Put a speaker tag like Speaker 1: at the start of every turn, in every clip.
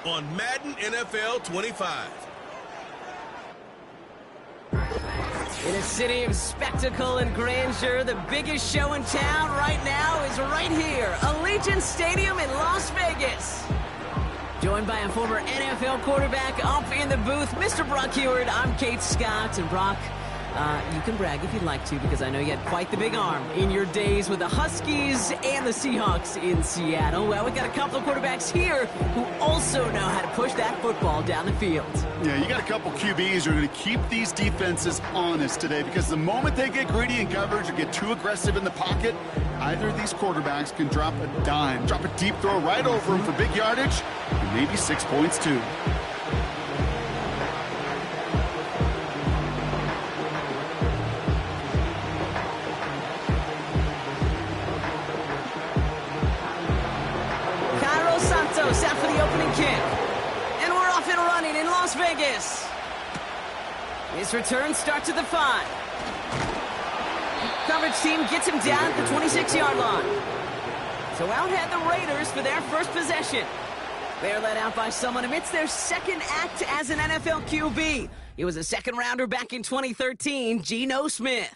Speaker 1: on Madden NFL 25.
Speaker 2: In a city of spectacle and grandeur, the biggest show in town right now is right here, Allegiant Stadium in Las Vegas. Joined by a former NFL quarterback up in the booth, Mr. Brock Heward. I'm Kate Scott, and Brock, you can brag if you'd like to, because I know you had quite the big arm in your days with the Huskies and the Seahawks in Seattle. Well, we got a couple of quarterbacks here who also know how to push that football down the field.
Speaker 3: Yeah, you got a couple QBs who are going to keep these defenses honest today, because the moment they get greedy in coverage or get too aggressive in the pocket, either of these quarterbacks can drop a dime, drop a deep throw right over them for big yardage, and maybe 6 points too.
Speaker 2: Out for the opening kick. And we're off and running in Las Vegas. His return starts at the 5. Coverage team gets him down at the 26-yard line. So out head the Raiders for their first possession. They're led out by someone amidst their second act as an NFL QB. He was a second-rounder back in 2013, Geno Smith.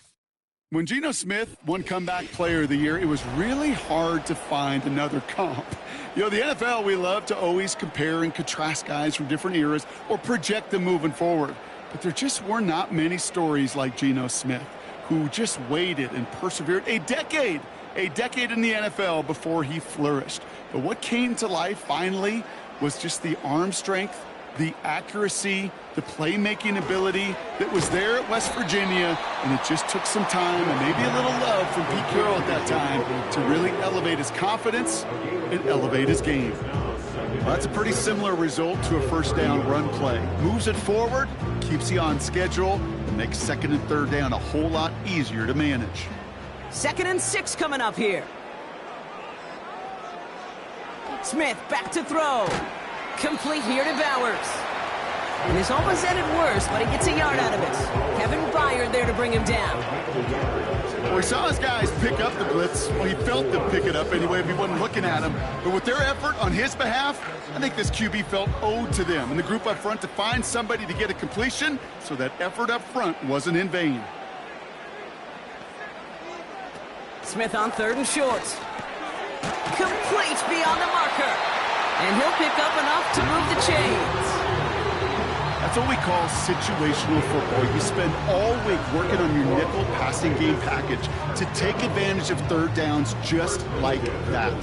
Speaker 3: When Geno Smith won Comeback Player of the Year, it was really hard to find another comp. You know, the NFL, we love to always compare and contrast guys from different eras or project them moving forward. But there just were not many stories like Geno Smith, who just waited and persevered a decade in the NFL before he flourished. But what came to life finally was just the arm strength, the accuracy, the playmaking ability that was there at West Virginia, and it just took some time and maybe a little love from Pete Carroll at that time to really elevate his confidence and elevate his game. Well, that's a pretty similar result to a first down run play. Moves it forward, keeps you on schedule, and makes second and third down a whole lot easier to manage.
Speaker 2: 2nd and 6 coming up here. Smith back to throw. Complete here to Bowers. And this almost ended worse, but he gets a yard out of it. Kevin Byard there to bring him down.
Speaker 3: Well, we saw his guys pick up the blitz. Well, he felt them pick it up anyway if he wasn't looking at him. But with their effort on his behalf, I think this QB felt owed to them and the group up front to find somebody to get a completion, so that effort up front wasn't in vain.
Speaker 2: Smith on 3rd and short. Complete beyond the marker. And he'll pick up enough to move the chains.
Speaker 3: That's what we call situational football. You spend all week working on your nickel passing game package to take advantage of third downs just like that.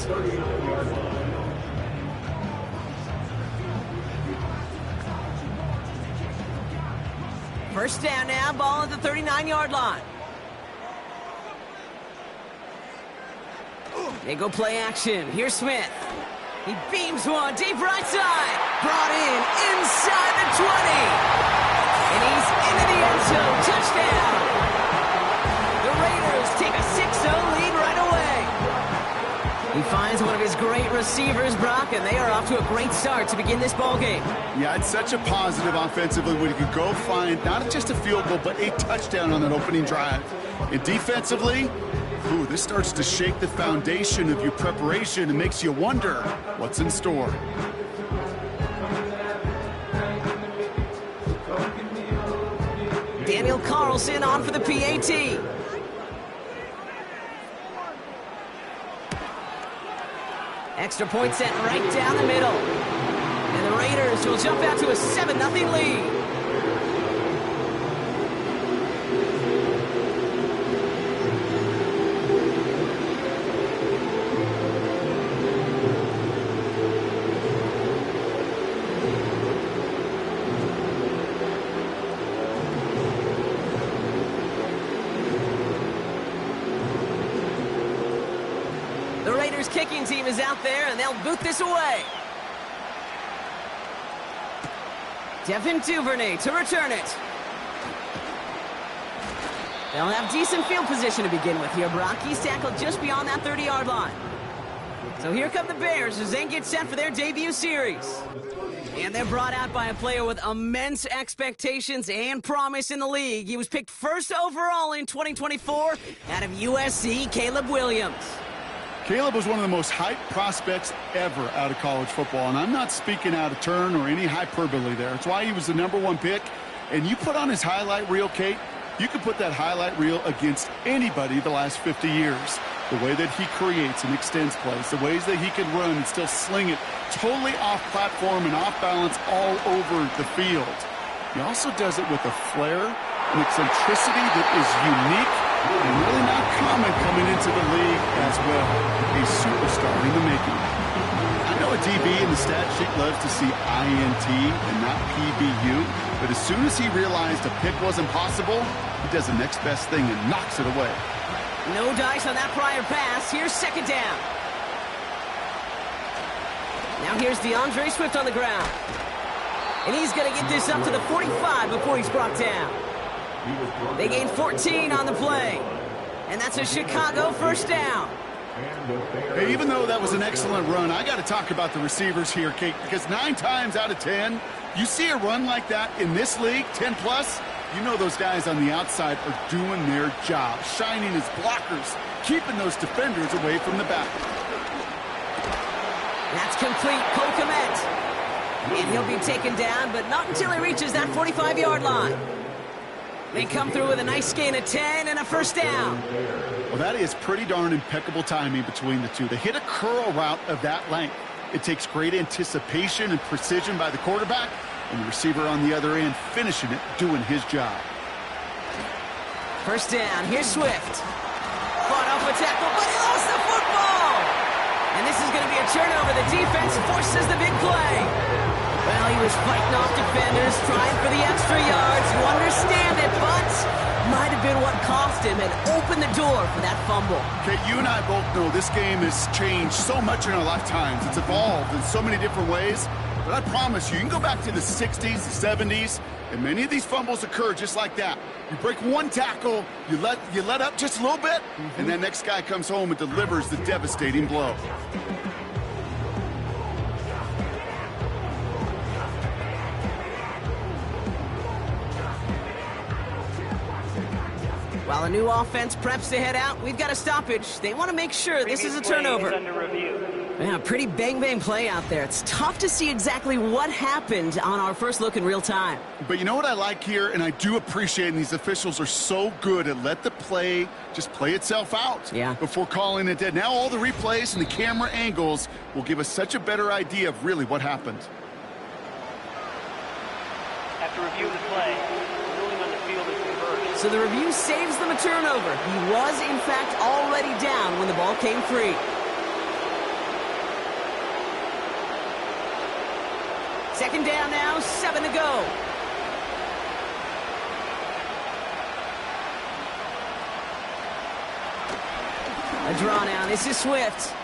Speaker 2: First down now, ball at the 39-yard line. They go play action. Here's Smith. He beams one deep right side. Brought in inside the 20. And he's into the end zone. Touchdown. The Raiders take a 6-0 lead right away. He finds one of his great receivers, Brock, and they are off to a great start to begin this ball game.
Speaker 3: Yeah, it's such a positive offensively when you can go find not just a field goal, but a touchdown on that opening drive. And defensively, ooh, this starts to shake the foundation of your preparation and makes you wonder what's in store.
Speaker 2: Daniel Carlson on for the PAT. Extra point set right down the middle. And the Raiders will jump out to a 7-0 lead. The Raiders kicking team is out there, and they'll boot this away. Devin Duvernay to return it. They'll have decent field position to begin with here, Brock. He's tackled just beyond that 30-yard line. So here come the Bears as they get set for their debut series. And they're brought out by a player with immense expectations and promise in the league. He was picked first overall in 2024 out of USC, Caleb Williams.
Speaker 3: Caleb was one of the most hyped prospects ever out of college football, and I'm not speaking out of turn or any hyperbole there. It's why he was the #1 pick. And you put on his highlight reel, Kate, you can put that highlight reel against anybody the last 50 years. The way that he creates and extends plays, the ways that he can run and still sling it totally off platform and off balance all over the field. He also does it with a flair and eccentricity that is unique and really not common coming into the league as well. A superstar in the making. I know a DB in the stat sheet loves to see INT and not PBU, but as soon as he realized a pick wasn't possible, he does the next best thing and knocks it away.
Speaker 2: No dice on that prior pass. Here's second down. Now here's DeAndre Swift on the ground. And he's going to get this up to the 45 before he's brought down. They gain 14 on the play. And that's a Chicago first down.
Speaker 3: Hey, even though that was an excellent run, I got to talk about the receivers here, Kate, because 9 times out of 10, you see a run like that in this league, 10 plus, you know those guys on the outside are doing their job, shining as blockers, keeping those defenders away from the back.
Speaker 2: That's complete. Cole Kmet. And he'll be taken down, but not until he reaches that 45-yard line. They come through with a nice gain of 10 and a first down.
Speaker 3: Well, that is pretty darn impeccable timing between the two. They hit a curl route of that length. It takes great anticipation and precision by the quarterback, and the receiver on the other end finishing it, doing his job.
Speaker 2: First down. Here's Swift. Fought off a tackle, but he lost the football. And this is going to be a turnover. The defense forces the big play. Well, he was fighting off defenders, trying for the extra yards. You understand it, but might have been what cost him and opened the door for that fumble.
Speaker 3: Okay, you and I both know this game has changed so much in our lifetimes. It's evolved in so many different ways. But I promise you, you can go back to the 60s, the 70s, and many of these fumbles occur just like that. You break one tackle, you let up just a little bit, and that next guy comes home and delivers the devastating blow.
Speaker 2: While a new offense preps to head out, we've got a stoppage. They want to make sure this is a turnover. Yeah, pretty bang-bang play out there. It's tough to see exactly what happened on our first look in real time.
Speaker 3: But you know what I like here, and I do appreciate, and these officials are so good at let the play just play itself out before calling it dead. Now all the replays and the camera angles will give us such a better idea of really what happened.
Speaker 4: After reviewing the play, the ruling on the field is reversed.
Speaker 2: So the review saves them a turnover. He was, in fact, already down when the ball came free. Second down now, 7 to go. A draw now. This is Swift.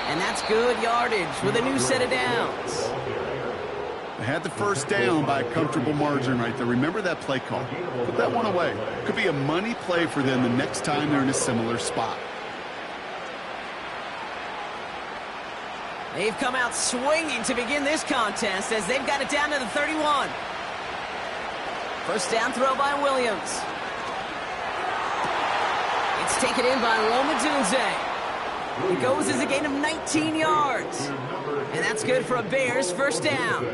Speaker 2: And that's good yardage with a new set of downs.
Speaker 3: They had the first down by a comfortable margin right there. Remember that play call. Put that one away. Could be a money play for them the next time they're in a similar spot.
Speaker 2: They've come out swinging to begin this contest as they've got it down to the 31. First down throw by Williams. It's taken in by Roma Dunze. It goes as a gain of 19 yards. And that's good for a Bears first down.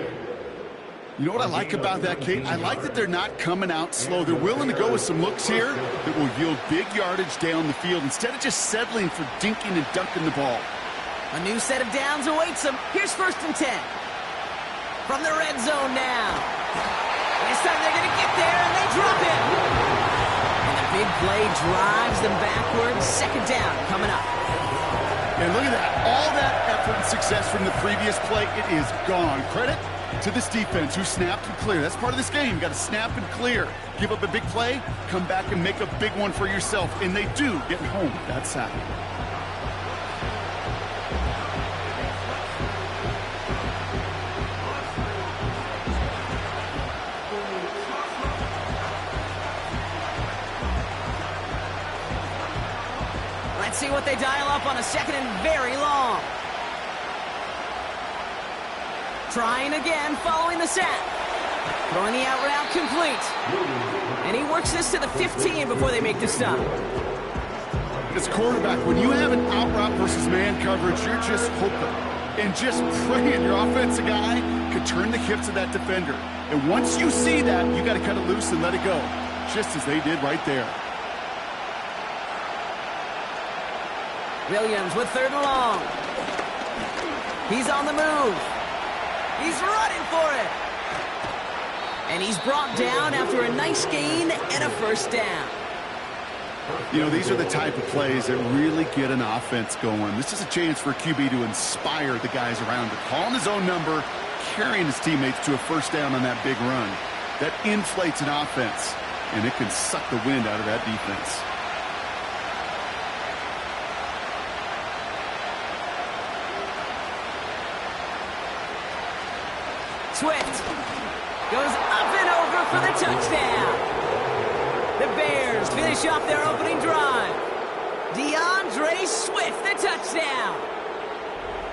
Speaker 3: You know what I like about that, Kate? I like that they're not coming out slow. They're willing to go with some looks here that will yield big yardage down the field instead of just settling for dinking and dunking the ball.
Speaker 2: A new set of downs awaits them. Here's first and 10. From the red zone now. This time they're going to get there, and they drop it. And the big play drives them backwards. Second down coming up.
Speaker 3: And look at that. All that effort and success from the previous play, it is gone. Credit to this defense who snapped and cleared. That's part of this game. You got to snap and clear. Give up a big play, come back and make a big one for yourself. And they do, getting home that sack.
Speaker 2: Let's see what they dial up on a second and very long. Trying again, following the sack. Throwing the out route complete. And he works this to the 15 before they make the stop.
Speaker 3: As quarterback, when you have an out route versus man coverage, you're just hoping and just praying your offensive guy could turn the hips of that defender. And once you see that, you got to cut it loose and let it go, just as they did right there.
Speaker 2: Williams with 3rd and long. He's on the move. He's running for it. And he's brought down after a nice gain and a 1st down.
Speaker 3: You know, these are the type of plays that really get an offense going. This is a chance for a QB to inspire the guys around him. Calling his own number, carrying his teammates to a 1st down on that big run. That inflates an offense, and it can suck the wind out of that defense.
Speaker 2: Swift goes up and over for the touchdown. The Bears finish off their opening drive. DeAndre Swift, the touchdown.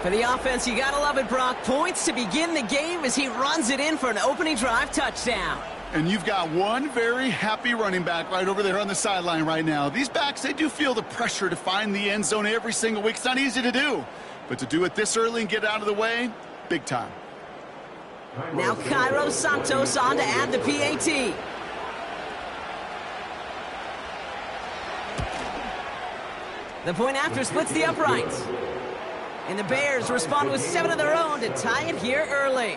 Speaker 2: For the offense, you gotta love it, Brock. Points to begin the game as he runs it in for an opening drive touchdown.
Speaker 3: And you've got one very happy running back right over there on the sideline right now. These backs, they do feel the pressure to find the end zone every single week. It's not easy to do. But to do it this early and get out of the way, big time.
Speaker 2: Now Cairo Santos on to add the PAT. The point after splits the uprights. And the Bears respond with 7 of their own to tie it here early.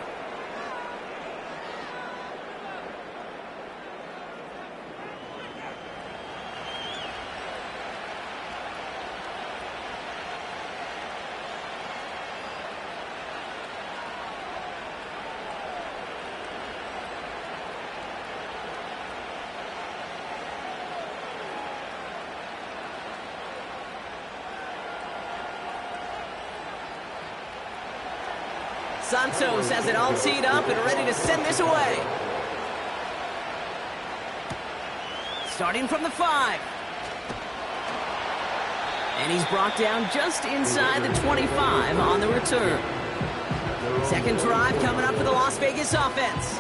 Speaker 2: Santos has it all teed up and ready to send this away. Starting from the 5. And he's brought down just inside the 25 on the return. 2nd drive coming up for the Las Vegas offense.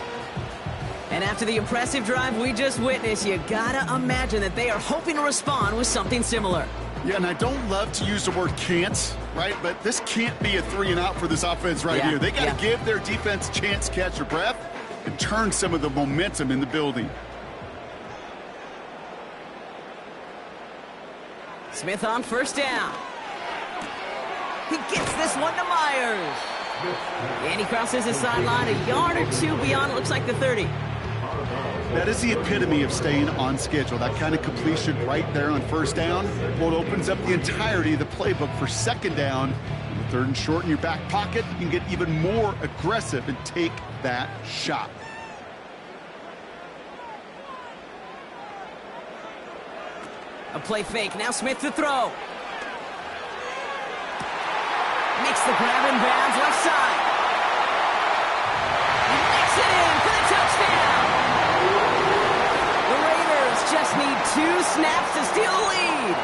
Speaker 2: And after the impressive drive we just witnessed, you gotta imagine that they are hoping to respond with something similar.
Speaker 3: Yeah, and I don't love to use the word can't, right? But this can't be a 3 and out for this offense right here. They got to give their defense a chance to catch their breath and turn some of the momentum in the building.
Speaker 2: Smith on 1st down. He gets this one to Myers. And he crosses his sideline a yard or 2 beyond, it looks like the 30.
Speaker 3: That is the epitome of staying on schedule. That kind of completion right there on 1st down. Well, it opens up the entirety of the playbook for 2nd down. And 3rd and short in your back pocket, you can get even more aggressive and take that shot.
Speaker 2: A play fake. Now Smith to throw. Makes the grab in bounds left side. He makes it in for the touchdown. The Raiders just need 2 snaps to steal the lead.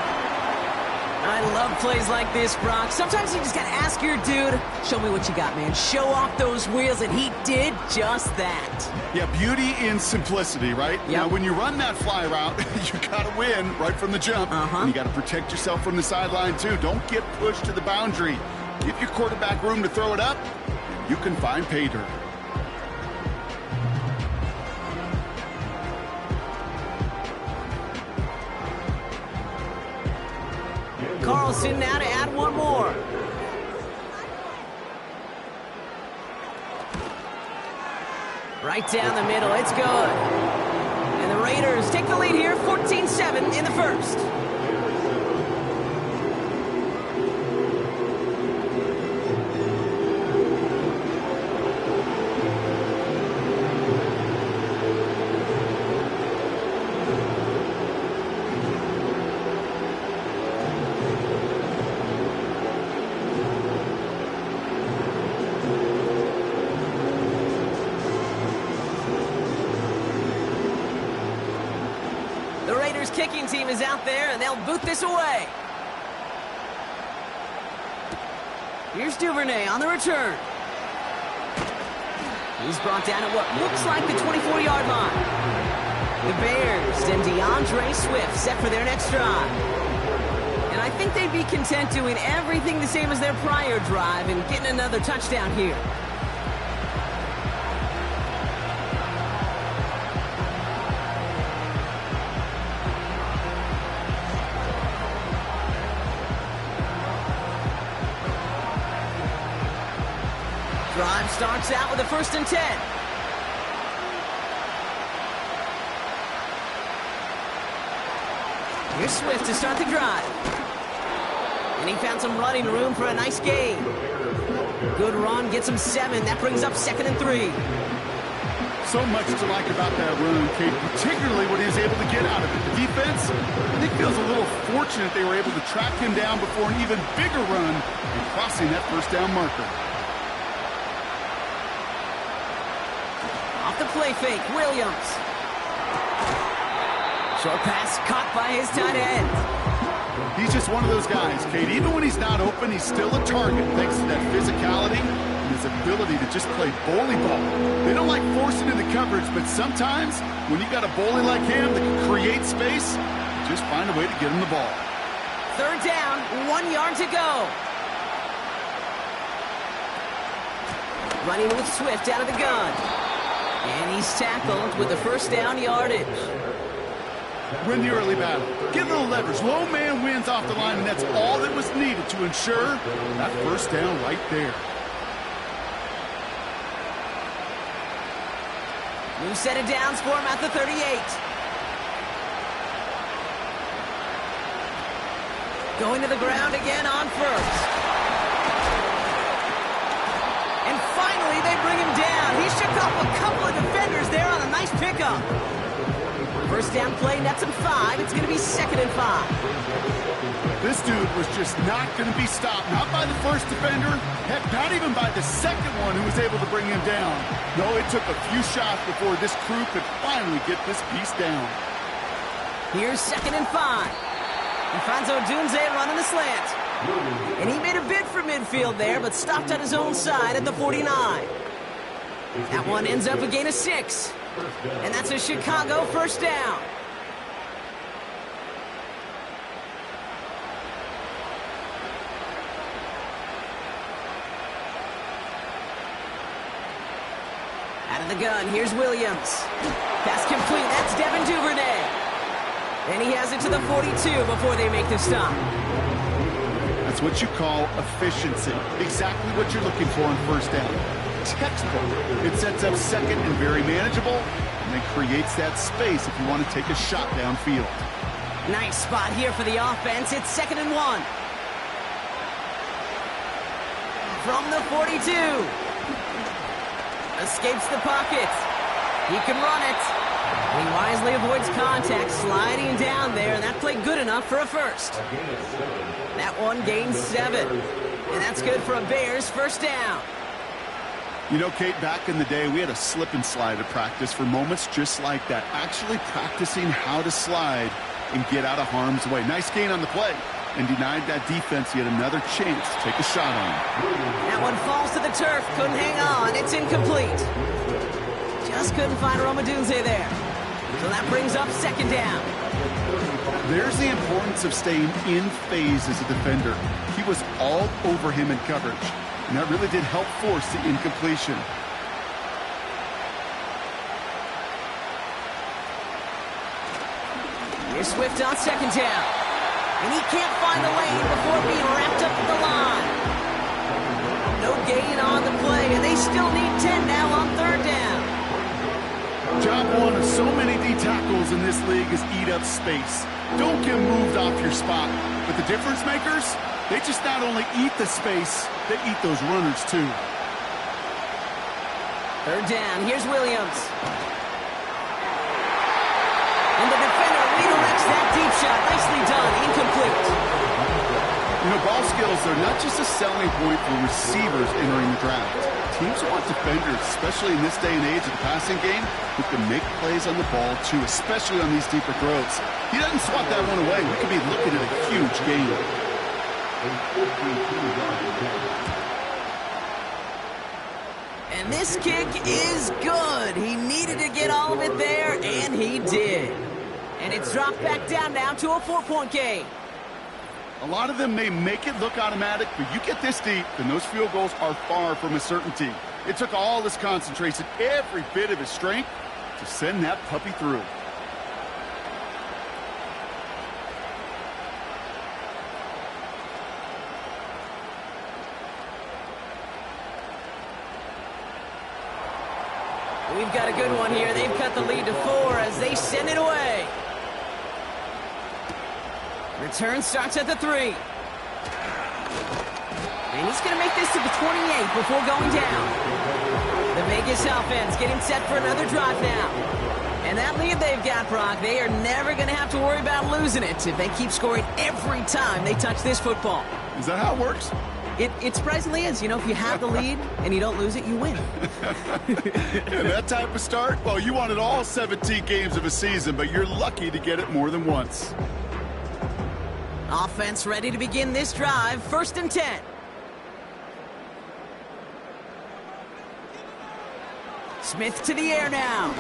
Speaker 2: I love plays like this, Brock. Sometimes you just got to ask your dude, show me what you got, man. Show off those wheels, and he did just that.
Speaker 3: Yeah, beauty in simplicity, right?
Speaker 2: Yep.
Speaker 3: Now, when you run that fly route, you got to win right from the jump. And you got to protect yourself from the sideline, too. Don't get pushed to the boundary. Give your quarterback room to throw it up, and you can find pay dirt.
Speaker 2: Carlson now to add one more. Right down the middle, it's good. And the Raiders take the lead here, 14-7 in the 1st. Kicking team is out there, and they'll boot this away. Here's Duvernay on the return. He's brought down at what looks like the 24-yard line. The Bears and DeAndre Swift set for their next drive. And think they'd be content doing everything the same as their prior drive and getting another touchdown here. Drive starts out with a 1st and 10. Here's Swift to start the drive. And he found some running room for a nice gain. Good run, gets him 7. That brings up 2nd and 3.
Speaker 3: So much to like about that run, Kate, particularly what he was able to get out of it. The defense, I think, feels a little fortunate they were able to track him down before an even bigger run and crossing that 1st down marker.
Speaker 2: Off the play fake, Williams. Short pass caught by his tight end.
Speaker 3: He's just one of those guys, Kate. Even when he's not open, he's still a target thanks to that physicality and his ability to just play bully ball. They don't like forcing into coverage, but sometimes when you got a bully like him that can create space, just find a way to get him the ball.
Speaker 2: 3rd down, 1 yard to go. Running with Swift out of the gun. And he's tackled with the 1st down yardage.
Speaker 3: Win the early battle. Get a little leverage. Low man wins off the line, and that's all that was needed to ensure that 1st down right there.
Speaker 2: New set of downs for him at the 38. Going to the ground again on 1st. And finally, they bring him down. He shook off a couple of defenders there on a nice pickup. 1st down play, nets him 5. It's going to be 2nd and 5.
Speaker 3: This dude was just not going to be stopped. Not by the 1st defender. Heck, not even by the 2nd one who was able to bring him down. No, it took a few shots before this crew could finally get this piece down.
Speaker 2: Here's 2nd and 5. And Franzo Dunze running the slant. And he made a bid for midfield there, but stopped on his own side at the 49. That one ends up a gain of 6. And that's a Chicago 1st down. Out of the gun, here's Williams. Pass complete, that's Devin Duvernay. And he has it to the 42 before they make the stop.
Speaker 3: That's what you call efficiency. Exactly what you're looking for on 1st down. Textbook. It sets up 2nd and very manageable, and then creates that space if you want to take a shot downfield.
Speaker 2: Nice spot here for the offense. It's 2nd and 1. From the 42. Escapes the pocket. He can run it. He wisely avoids contact, sliding down there, and that played good enough for a 1st. That one gains 7. And that's good for a Bears 1st down.
Speaker 3: You know, Kate, back in the day, we had a slip and slide at practice for moments just like that. Actually practicing how to slide and get out of harm's way. Nice gain on the play, and denied that defense yet another chance to take a shot on him.
Speaker 2: That one falls to the turf. Couldn't hang on. It's incomplete. Just couldn't find Romadunze there. So that brings up 2nd down.
Speaker 3: There's the importance of staying in phase as a defender. He was all over him in coverage. And that really did help force the incompletion.
Speaker 2: Here's Swift on 2nd down. And he can't find the lane before being wrapped up at the line. No gain on the play, and they still need 10 now on 3rd down.
Speaker 3: Job one of so many D tackles in this league is eat up space. Don't get moved off your spot. But the difference makers, they just not only eat the space, they eat those runners too.
Speaker 2: 3rd down, here's Williams. And the defender redirects that deep shot. Nicely done, incomplete.
Speaker 3: You know, ball skills are not just a selling point for receivers entering the draft. Teams want defenders, especially in this day and age of the passing game, who can make plays on the ball too, especially on these deeper throws. He doesn't swat that one away. We could be looking at a huge gain.
Speaker 2: And this kick is good. He needed to get all of it there, and he did. And it's dropped back down now to a 4-point game.
Speaker 3: A lot of them may make it look automatic, but you get this deep, and those field goals are far from a certainty. It took all his concentration, every bit of his strength, to send that puppy through.
Speaker 2: We've got a good one here. They've cut the lead to 4 as they send it away. Return starts at the 3. And he's going to make this to the 28 before going down. The Vegas offense getting set for another drive now. And that lead they've got, Brock, they are never going to have to worry about losing it if they keep scoring every time they touch this football.
Speaker 3: Is that how it works?
Speaker 2: It surprisingly is. You know, if you have the lead and you don't lose it, you win.
Speaker 3: And that type of start, well, you wanted all 17 games of a season, but you're lucky to get it more than once.
Speaker 2: Offense ready to begin this drive. 1st and 10. Smith to the air now.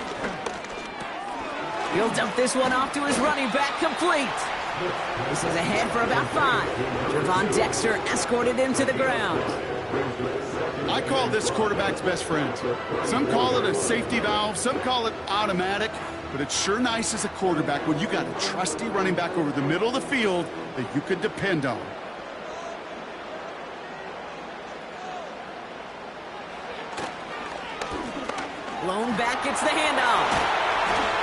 Speaker 2: He'll dump this one off to his running back, complete. This is ahead for about 5. Javon Dexter escorted him to the ground.
Speaker 3: I call this quarterback's best friend. Some call it a safety valve, some call it automatic, but it's sure nice as a quarterback when you got a trusty running back over the middle of the field that you can depend on.
Speaker 2: Lone back gets the handoff.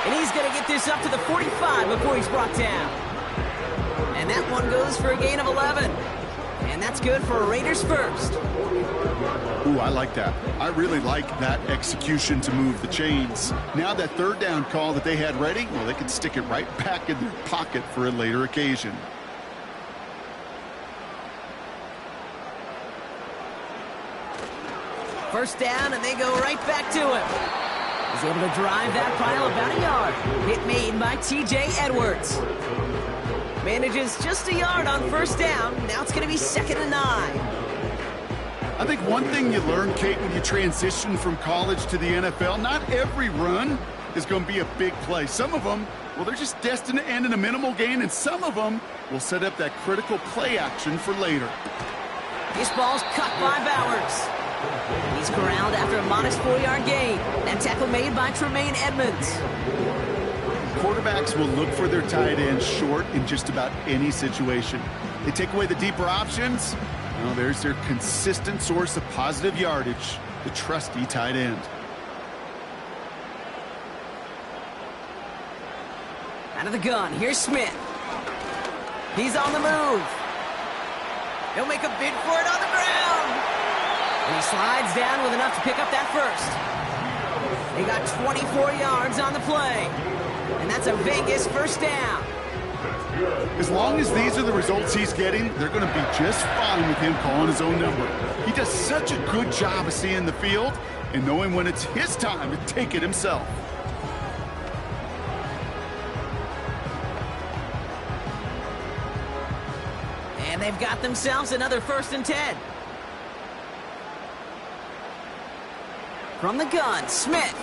Speaker 2: And he's going to get this up to the 45 before he's brought down. And that one goes for a gain of 11. And that's good for a Raiders first.
Speaker 3: Ooh, I like that. I really like that execution to move the chains. Now that 3rd down call that they had ready, well, they can stick it right back in their pocket for a later occasion.
Speaker 2: First down, and they go right back to him. He's able to drive that pile about a yard. Hit made by T.J. Edwards. Manages just a yard on 1st down. Now it's going to be 2nd and 9.
Speaker 3: I think one thing you learn, Kate, when you transition from college to the NFL, not every run is going to be a big play. Some of them, well, they're just destined to end in a minimal gain, and some of them will set up that critical play action for later.
Speaker 2: This ball's cut by Bowers. He's corralled after a modest 4-yard gain. That tackle made by Tremaine Edmonds.
Speaker 3: Quarterbacks will look for their tight end short in just about any situation. They take away the deeper options. Well, there's their consistent source of positive yardage, the trusty tight end.
Speaker 2: Out of the gun, here's Smith. He's on the move. He'll make a bid for it on the ground. And he slides down with enough to pick up that first. They got 24 yards on the play. And that's a Vegas 1st down.
Speaker 3: As long as these are the results he's getting, they're going to be just fine with him calling his own number. He does such a good job of seeing the field and knowing when it's his time to take it himself.
Speaker 2: And they've got themselves another 1st and 10. From the gun, Smith.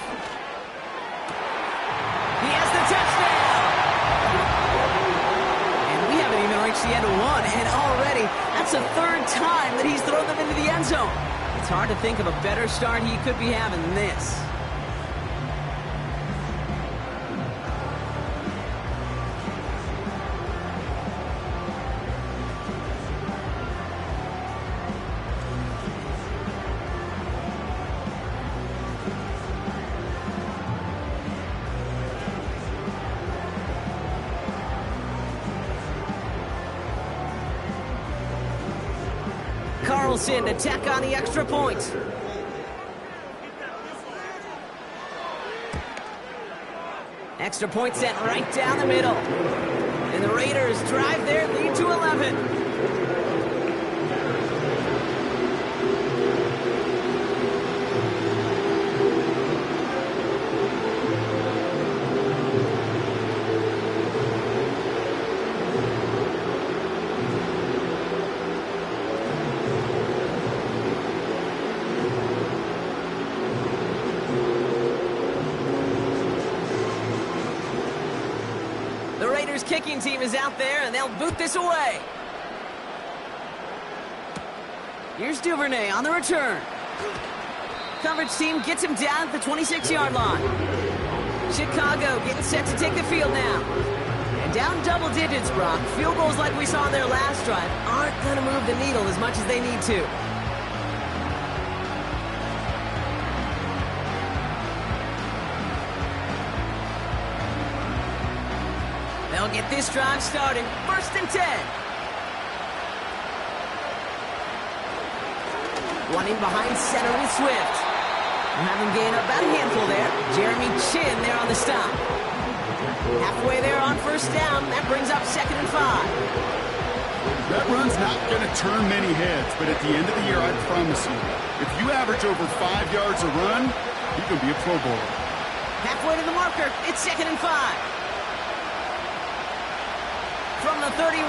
Speaker 2: He has the touchdown. And we haven't even reached the end of 1, and already that's the 3rd time that he's thrown them into the end zone. It's hard to think of a better start he could be having than this. Carlson to tack on the extra point. Extra point sent right down the middle. And the Raiders drive their lead to 11. Kicking team is out there, and they'll boot this away. Here's Duvernay on the return. Coverage team gets him down at the 26-yard line. Chicago getting set to take the field now. And down double digits, Brock. Field goals like we saw in their last drive aren't going to move the needle as much as they need to. They'll get this drive started. 1st and 10. One in behind center with Swift. We'll have him gain about a handful there. Jeremy Chin there on the stop. Halfway there on 1st down. That brings up 2nd and 5.
Speaker 3: That run's not going to turn many heads, but at the end of the year, I promise you, if you average over 5 yards a run, you can be a Pro Bowler.
Speaker 2: Halfway to the marker. It's 2nd and 5. From the 31.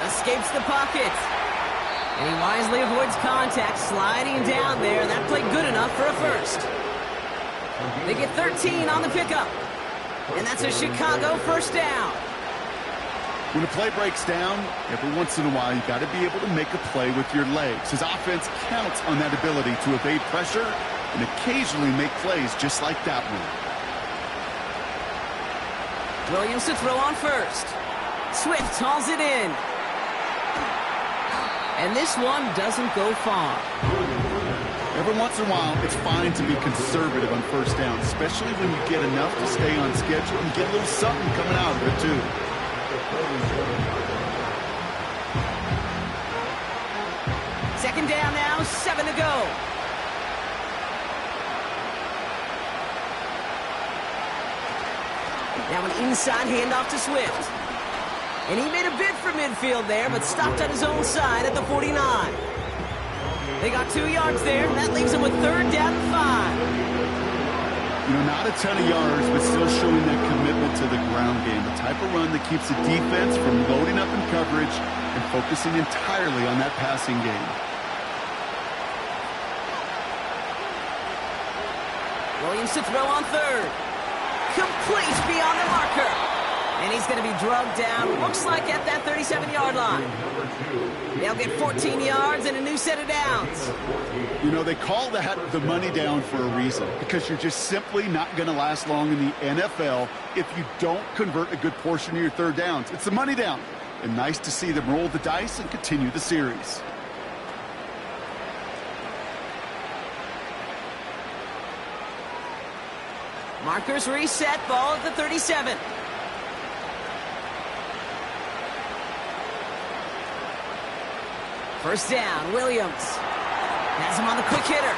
Speaker 2: Escapes the pocket. And he wisely avoids contact, sliding down there. That played good enough for a first. They get 13 on the pickup. And that's a Chicago 1st down.
Speaker 3: When a play breaks down, every once in a while, you've got to be able to make a play with your legs. His offense counts on that ability to evade pressure and occasionally make plays just like that one.
Speaker 2: Williams to throw on 1st. Swift hauls it in. And this one doesn't go far.
Speaker 3: Every once in a while, it's fine to be conservative on 1st down, especially when you get enough to stay on schedule and get a little something coming out of it, too.
Speaker 2: 2nd down now, 7 to go. Now an inside handoff to Swift. And he made a bid for midfield there, but stopped on his own side at the 49. They got 2 yards there, and that leaves him with 3rd down and 5.
Speaker 3: You know, not a ton of yards, but still showing that commitment to the ground game. The type of run that keeps the defense from loading up in coverage and focusing entirely on that passing game.
Speaker 2: Williams to throw on 3rd. Complete beyond the marker. And he's going to be drugged down, looks like at that 37-yard line. They'll get 14 yards and a new set of downs.
Speaker 3: You know, they call that the money down for a reason, because you're just simply not going to last long in the NFL if you don't convert a good portion of your 3rd downs. It's the money down. And nice to see them roll the dice and continue the series.
Speaker 2: Markers reset, ball at the 37. First down, Williams has him on the quick hitter.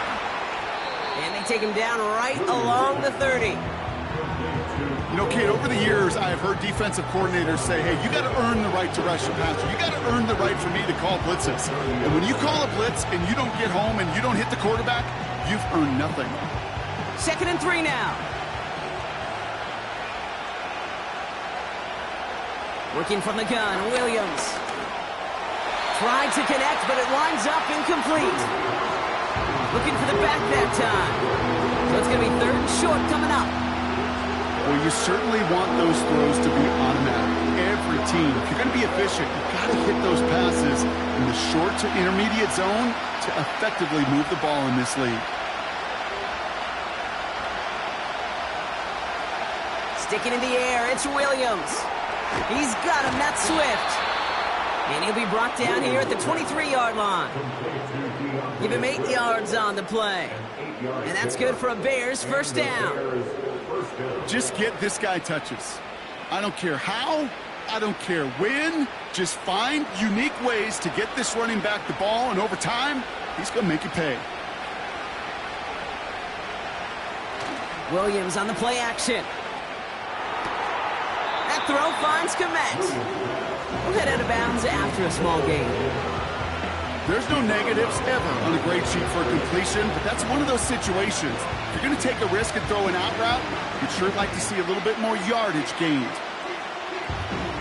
Speaker 2: And they take him down right along the 30.
Speaker 3: You know, Kate, over the years, I have heard defensive coordinators say, hey, you got to earn the right to rush the passer. You got to earn the right for me to call blitzes. And when you call a blitz and you don't get home and you don't hit the quarterback, you've earned nothing.
Speaker 2: 2nd and 3 now. Working from the gun, Williams. Tried to connect, but it winds up incomplete. Looking for the back that time. So it's going to be 3rd and short coming up.
Speaker 3: Well, you certainly want those throws to be automatic. Every team, if you're going to be efficient, you've got to hit those passes in the short to intermediate zone to effectively move the ball in this league.
Speaker 2: Sticking in the air, it's Williams. He's got him, that's Swift. And he'll be brought down here at the 23-yard line. Give him 8 yards on the play. And that's good for a Bears 1st down.
Speaker 3: Just get this guy touches. I don't care how, I don't care when. Just find unique ways to get this running back the ball, and over time, he's going to make you pay.
Speaker 2: Williams on the play action. That throw finds Komet. We'll head out of bounds after a small gain.
Speaker 3: There's no negatives ever on a grade sheet for a completion, but that's one of those situations. If you're going to take a risk and throw an out route, you'd sure like to see a little bit more yardage gained.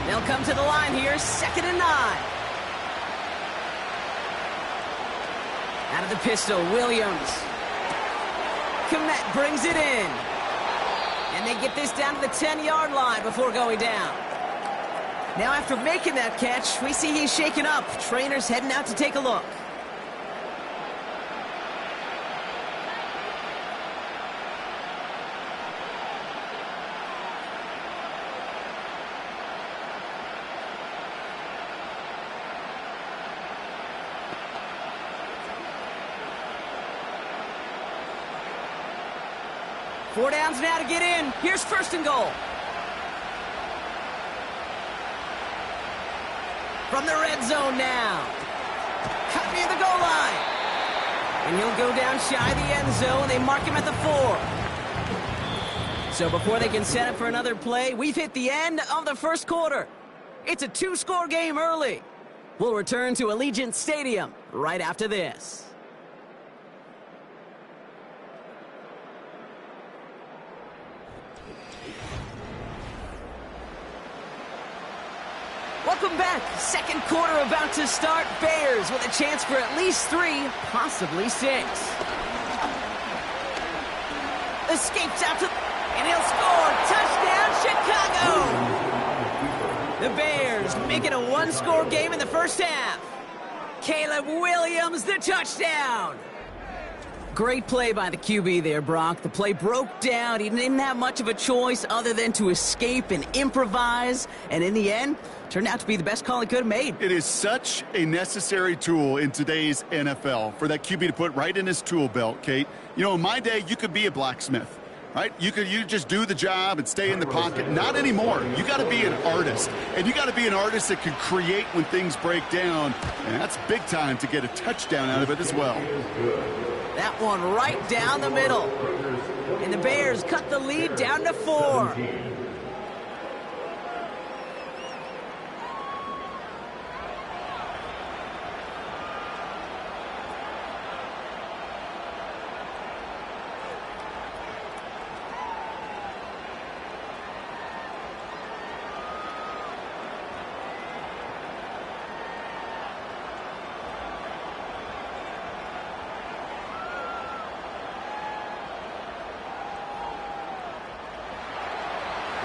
Speaker 2: They'll come to the line here, 2nd and 9. Out of the pistol, Williams. Komet brings it in. And they get this down to the 10-yard line before going down. Now after making that catch, we see he's shaken up. Trainer's heading out to take a look. 4 downs now to get in. Here's first and goal. From the red zone now. Cut near the goal line. And he'll go down shy of the end zone. They mark him at the 4. So before they can set up for another play, we've hit the end of the first quarter. It's a 2-score game early. We'll return to Allegiant Stadium right after this. Welcome back. Second quarter about to start. Bears with a chance for at least 3, possibly 6. Escapes out to... and he'll score. Touchdown, Chicago! The Bears make it a 1-score game in the first half. Caleb Williams, the touchdown. Great play by the QB there, Brock. The play broke down. He didn't have much of a choice other than to escape and improvise. And in the end, turned out to be the best call he could have made.
Speaker 3: It is such a necessary tool in today's NFL for that QB to put right in his tool belt, Kate. You know, in my day, you could be a blacksmith, right? You just do the job and stay in the pocket. Not anymore. You got to be an artist. And you got to be an artist that can create when things break down. And that's big time to get a touchdown out of it as well.
Speaker 2: That one right down the middle. And the Bears cut the lead down to 4.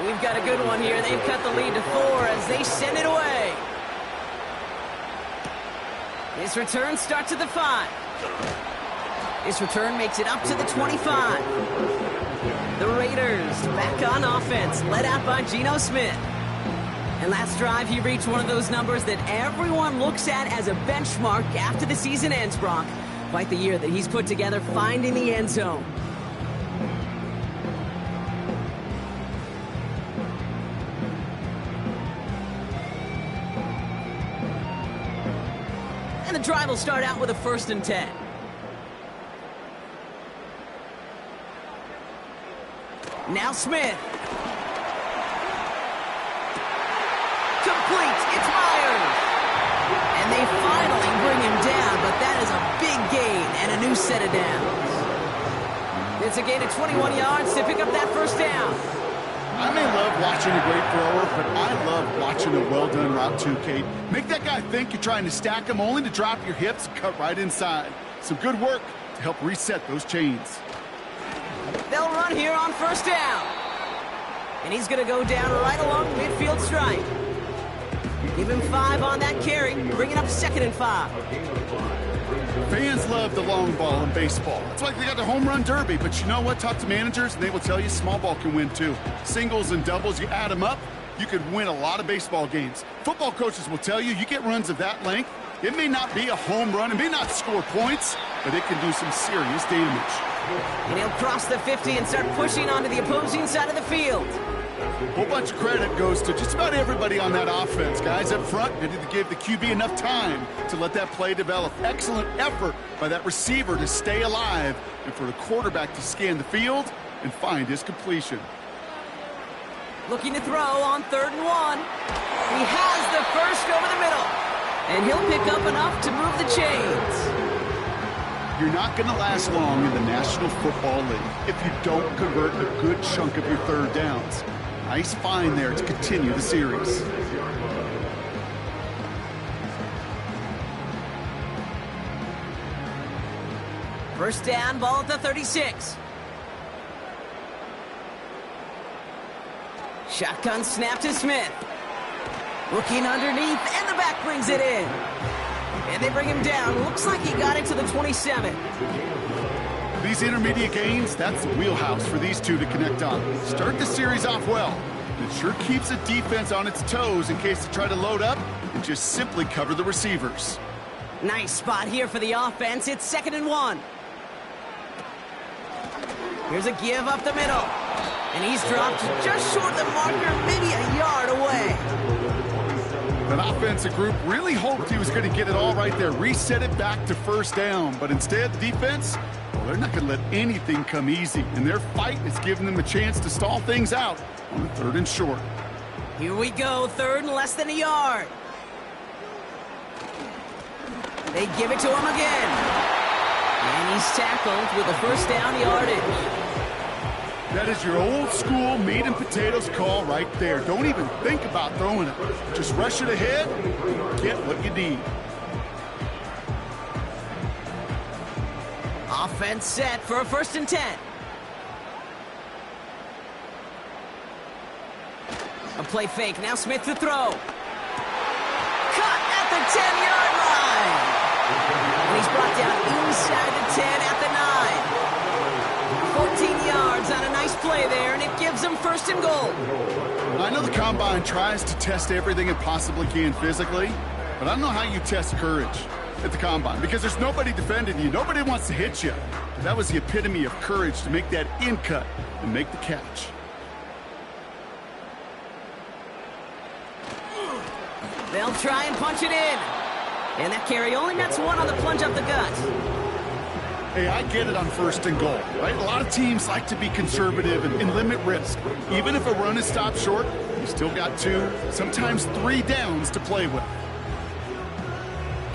Speaker 2: We've got a good one here. They've cut the lead to 4 as they send it away. His return starts at the 5. His return makes it up to the 25. The Raiders back on offense, led out by Geno Smith. And last drive, he reached one of those numbers that everyone looks at as a benchmark after the season ends, Brock. Quite the year that he's put together, finding the end zone. And the drive will start out with a 1st and 10. Now Smith. Complete. It's Myers. And they finally bring him down, but that is a big gain and a new set of downs. It's a gain of 21 yards to pick up that first down.
Speaker 3: I may love watching a great thrower, but I love watching a well-done route too, Kate. Make that guy think you're trying to stack him, only to drop your hips and cut right inside. Some good work to help reset those chains.
Speaker 2: They'll run here on 1st down. And he's going to go down right along midfield stripe. Give him 5 on that carry, bringing up 2nd and 5.
Speaker 3: Fans love the long ball in baseball. It's like they got the home run derby, but you know what? Talk to managers, and they will tell you small ball can win too. Singles and doubles, you add them up, you could win a lot of baseball games. Football coaches will tell you, you get runs of that length, it may not be a home run, it may not score points, but it can do some serious damage.
Speaker 2: And he'll cross the 50 and start pushing onto the opposing side of the field.
Speaker 3: A whole bunch of credit goes to just about everybody on that offense. Guys up front needed to give the QB enough time to let that play develop. Excellent effort by that receiver to stay alive and for the quarterback to scan the field and find his completion.
Speaker 2: Looking to throw on 3rd and 1. He has the first over the middle. And he'll pick up enough to move the chains.
Speaker 3: You're not going to last long in the National Football League if you don't convert a good chunk of your 3rd downs. Nice find there to continue the series.
Speaker 2: First down, ball at the 36. Shotgun snap to Smith. Looking underneath, and the back brings it in. And they bring him down. Looks like he got it to the 27.
Speaker 3: These intermediate gains, that's the wheelhouse for these two to connect on. Start the series off well. It sure keeps the defense on its toes in case they try to load up and just simply cover the receivers.
Speaker 2: Nice spot here for the offense. It's 2nd and 1. Here's a give up the middle. And he's dropped just short of the marker, maybe a yard away.
Speaker 3: That offensive group really hoped he was going to get it all right there, reset it back to first down. But instead, the defense, well, they're not going to let anything come easy. And their fight is giving them a chance to stall things out on the 3rd and short.
Speaker 2: Here we go, 3rd and less than a yard. They give it to him again. And he's tackled with a first down yardage.
Speaker 3: That is your old school meat and potatoes call right there. Don't even think about throwing it. Just rush it ahead and get what you need.
Speaker 2: Offense set for a 1st and 10. A play fake. Now Smith to throw. Cut at the 10-yard line. And he's brought down inside the 10 at the 9. 14 yards on a nice play there, and it gives them 1st and goal.
Speaker 3: I know the Combine tries to test everything it possibly can physically, but I don't know how you test courage at the Combine because there's nobody defending you. Nobody wants to hit you. But that was the epitome of courage to make that in cut and make the catch.
Speaker 2: They'll try and punch it in. And that carry only nets 1 on the plunge up the gut.
Speaker 3: Hey, I get it on 1st and goal, right? A lot of teams like to be conservative and limit risk. Even if a run is stopped short, you still got 2, sometimes 3 downs to play with.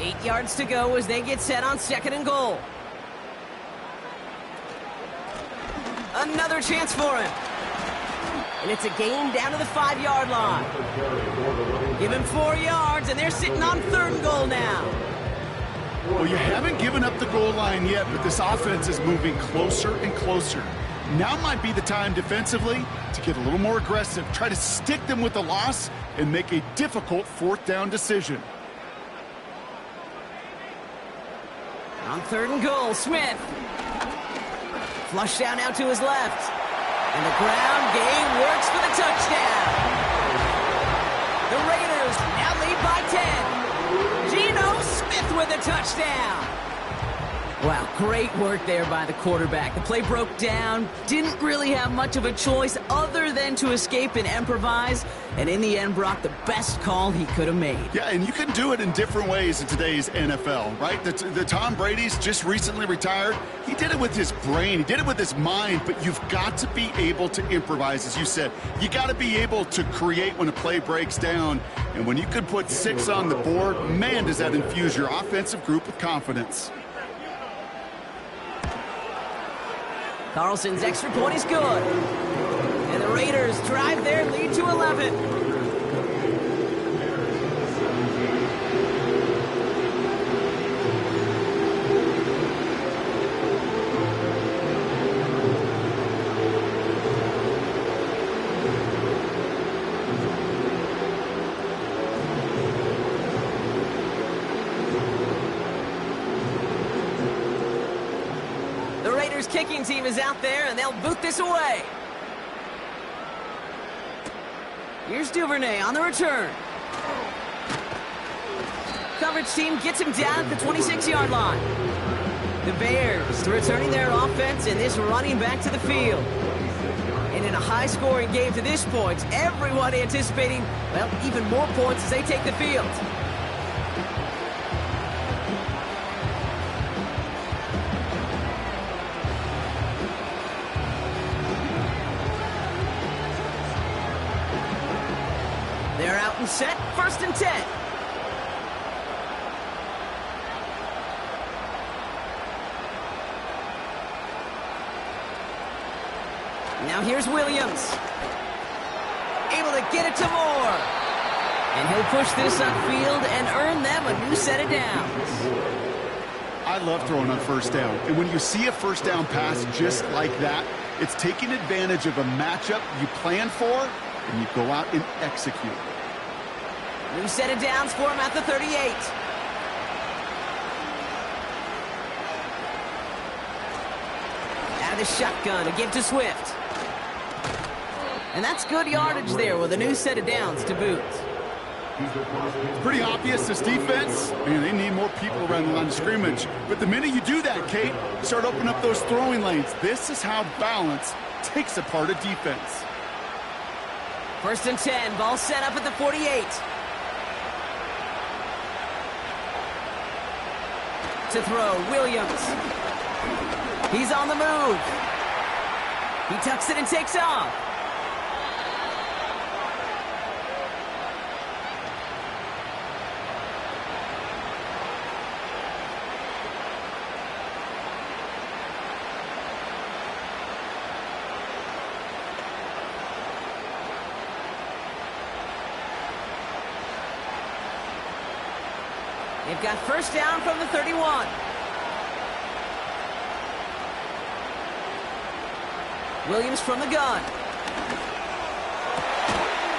Speaker 2: 8 yards to go as they get set on 2nd and goal. Another chance for him. And it's a gain down to the 5-yard line. Give him 4 yards, and they're sitting on 3rd and goal now.
Speaker 3: Well, you haven't given up the goal line yet, but this offense is moving closer and closer. Now might be the time defensively to get a little more aggressive, try to stick them with the loss, and make a difficult 4th down decision.
Speaker 2: On 3rd and goal, Smith. Flush down now to his left. And the ground game works for the touchdown. The Raiders now lead by 10. Geno Smith with a touchdown. Wow, great work there by the quarterback. The play broke down, didn't really have much of a choice other than to escape and improvise, and in the end brought the best call he could have made.
Speaker 3: Yeah, and you can do it in different ways in today's NFL, right? The Tom Brady's just recently retired. He did it with his brain. He did it with his mind, but you've got to be able to improvise, as you said. You got to be able to create when a play breaks down, and when you can put 6 on the board, man, does that infuse your offensive group with confidence.
Speaker 2: Carlson's extra point is good. And the Raiders drive their lead to 11. Kicking team is out there, and they'll boot this away. Here's Duvernay on the return. Coverage team gets him down at the 26-yard line. The Bears returning their offense and this running back to the field. And in a high-scoring game to this point, everyone anticipating, well, even more points as they take the field. They're out and set, 1st and 10. Now here's Williams. Able to get it to Moore. And he'll push this upfield and earn them a new set of downs.
Speaker 3: I love throwing on 1st down. And when you see a 1st down pass just like that, it's taking advantage of a matchup you plan for, and you go out and execute.
Speaker 2: New set of downs for him at the 38. Out of the shotgun, a give to Swift. And that's good yardage there with a new set of downs to boot.
Speaker 3: It's pretty obvious this defense, man, they need more people around the line of scrimmage. But the minute you do that, Kate, you start opening up those throwing lanes. This is how balance takes apart a defense.
Speaker 2: 1st and 10, ball set up at the 48. To throw, Williams. He's on the move. He tucks it and takes off. They've got 1st down from the 31. Williams from the gun.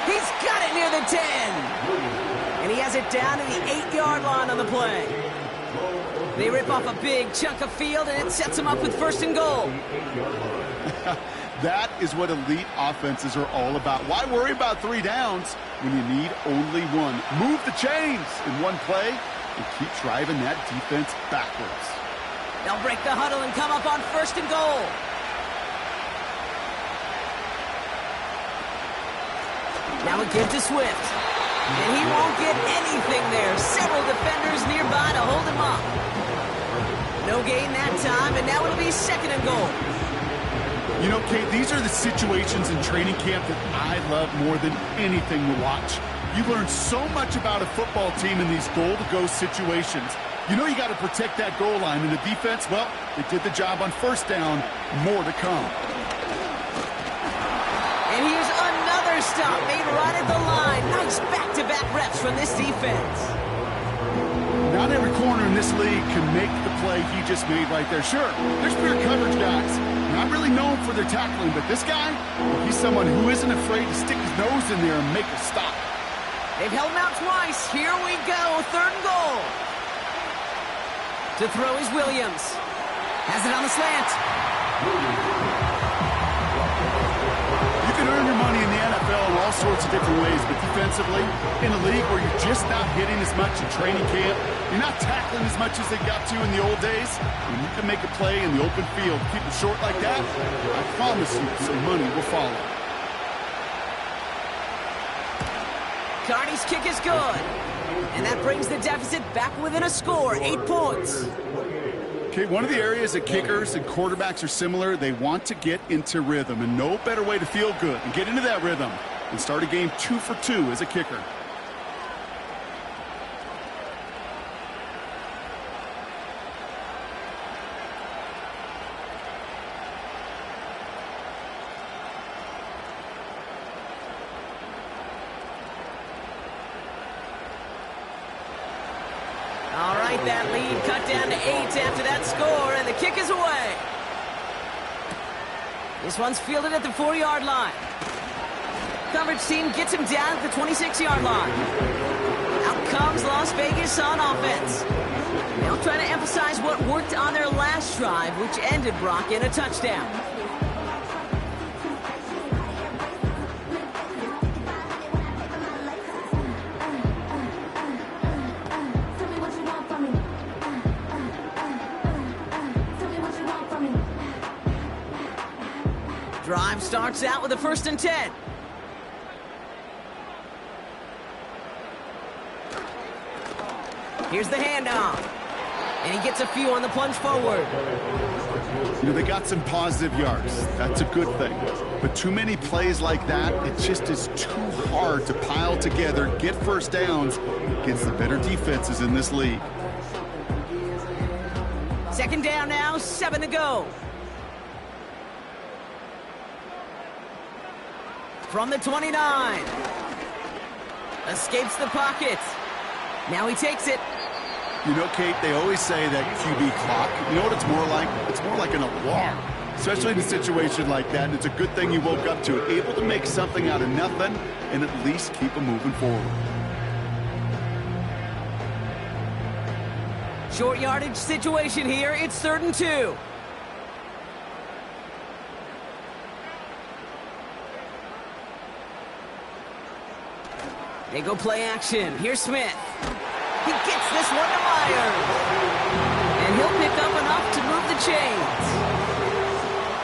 Speaker 2: He's got it near the 10. And he has it down to the 8-yard line on the play. They rip off a big chunk of field, and it sets them up with 1st and goal.
Speaker 3: That is what elite offenses are all about. Why worry about 3 downs when you need only one? Move the chains in one play and keep driving that defense backwards.
Speaker 2: They'll break the huddle and come up on 1st and goal. Now a give to Swift. And he won't get anything there. Several defenders nearby to hold him up. No gain that time, and now it'll be 2nd and goal.
Speaker 3: You know, Kate, these are the situations in training camp that I love more than anything to watch. You learn so much about a football team in these goal-to-go situations. You know you got to protect that goal line, and the defense, well, they did the job on 1st down. More to come.
Speaker 2: And here's another stop made right at the line. Nice back-to-back reps from this defense.
Speaker 3: Not every corner in this league can make the play he just made right there. Sure, there's pure coverage guys. Not really known for their tackling, but this guy, he's someone who isn't afraid to stick his nose in there and make a stop.
Speaker 2: They've held him out twice. Here we go, 3rd and goal. To throw is Williams. Has it on the slant.
Speaker 3: You can earn your money in the NFL in all sorts of different ways, but defensively, in a league where you're just not hitting as much in training camp, you're not tackling as much as they got to in the old days, when you can make a play in the open field, keep it short like that, I promise you some money will follow.
Speaker 2: Carney's kick is good. And that brings the deficit back within a score, 8 points.
Speaker 3: Okay, one of the areas that kickers and quarterbacks are similar, they want to get into rhythm, and no better way to feel good and get into that rhythm than start a game 2 for 2 as a kicker.
Speaker 2: All right, that lead cut down to 8 after that score, and the kick is away. This one's fielded at the 4-yard line. Coverage team gets him down at the 26-yard line. Out comes Las Vegas on offense. They'll try to emphasize what worked on their last drive, which ended Brock in a touchdown. Drive starts out with a 1st and 10. Here's the handoff. And he gets a few on the plunge forward.
Speaker 3: You know, they got some positive yards. That's a good thing. But too many plays like that, it just is too hard to pile together, get 1st downs against the better defenses in this league.
Speaker 2: 2nd down now, 7 to go. From the 29. Escapes the pocket. Now he takes it.
Speaker 3: You know, Kate, they always say that QB clock, you know what it's more like? It's more like an alarm, especially in a situation like that. And it's a good thing you woke up to it, able to make something out of nothing and at least keep them moving forward.
Speaker 2: Short yardage situation here. It's 3rd and 2. They go play action. Here's Smith. He gets this one to Myers. And he'll pick up enough to move the chains.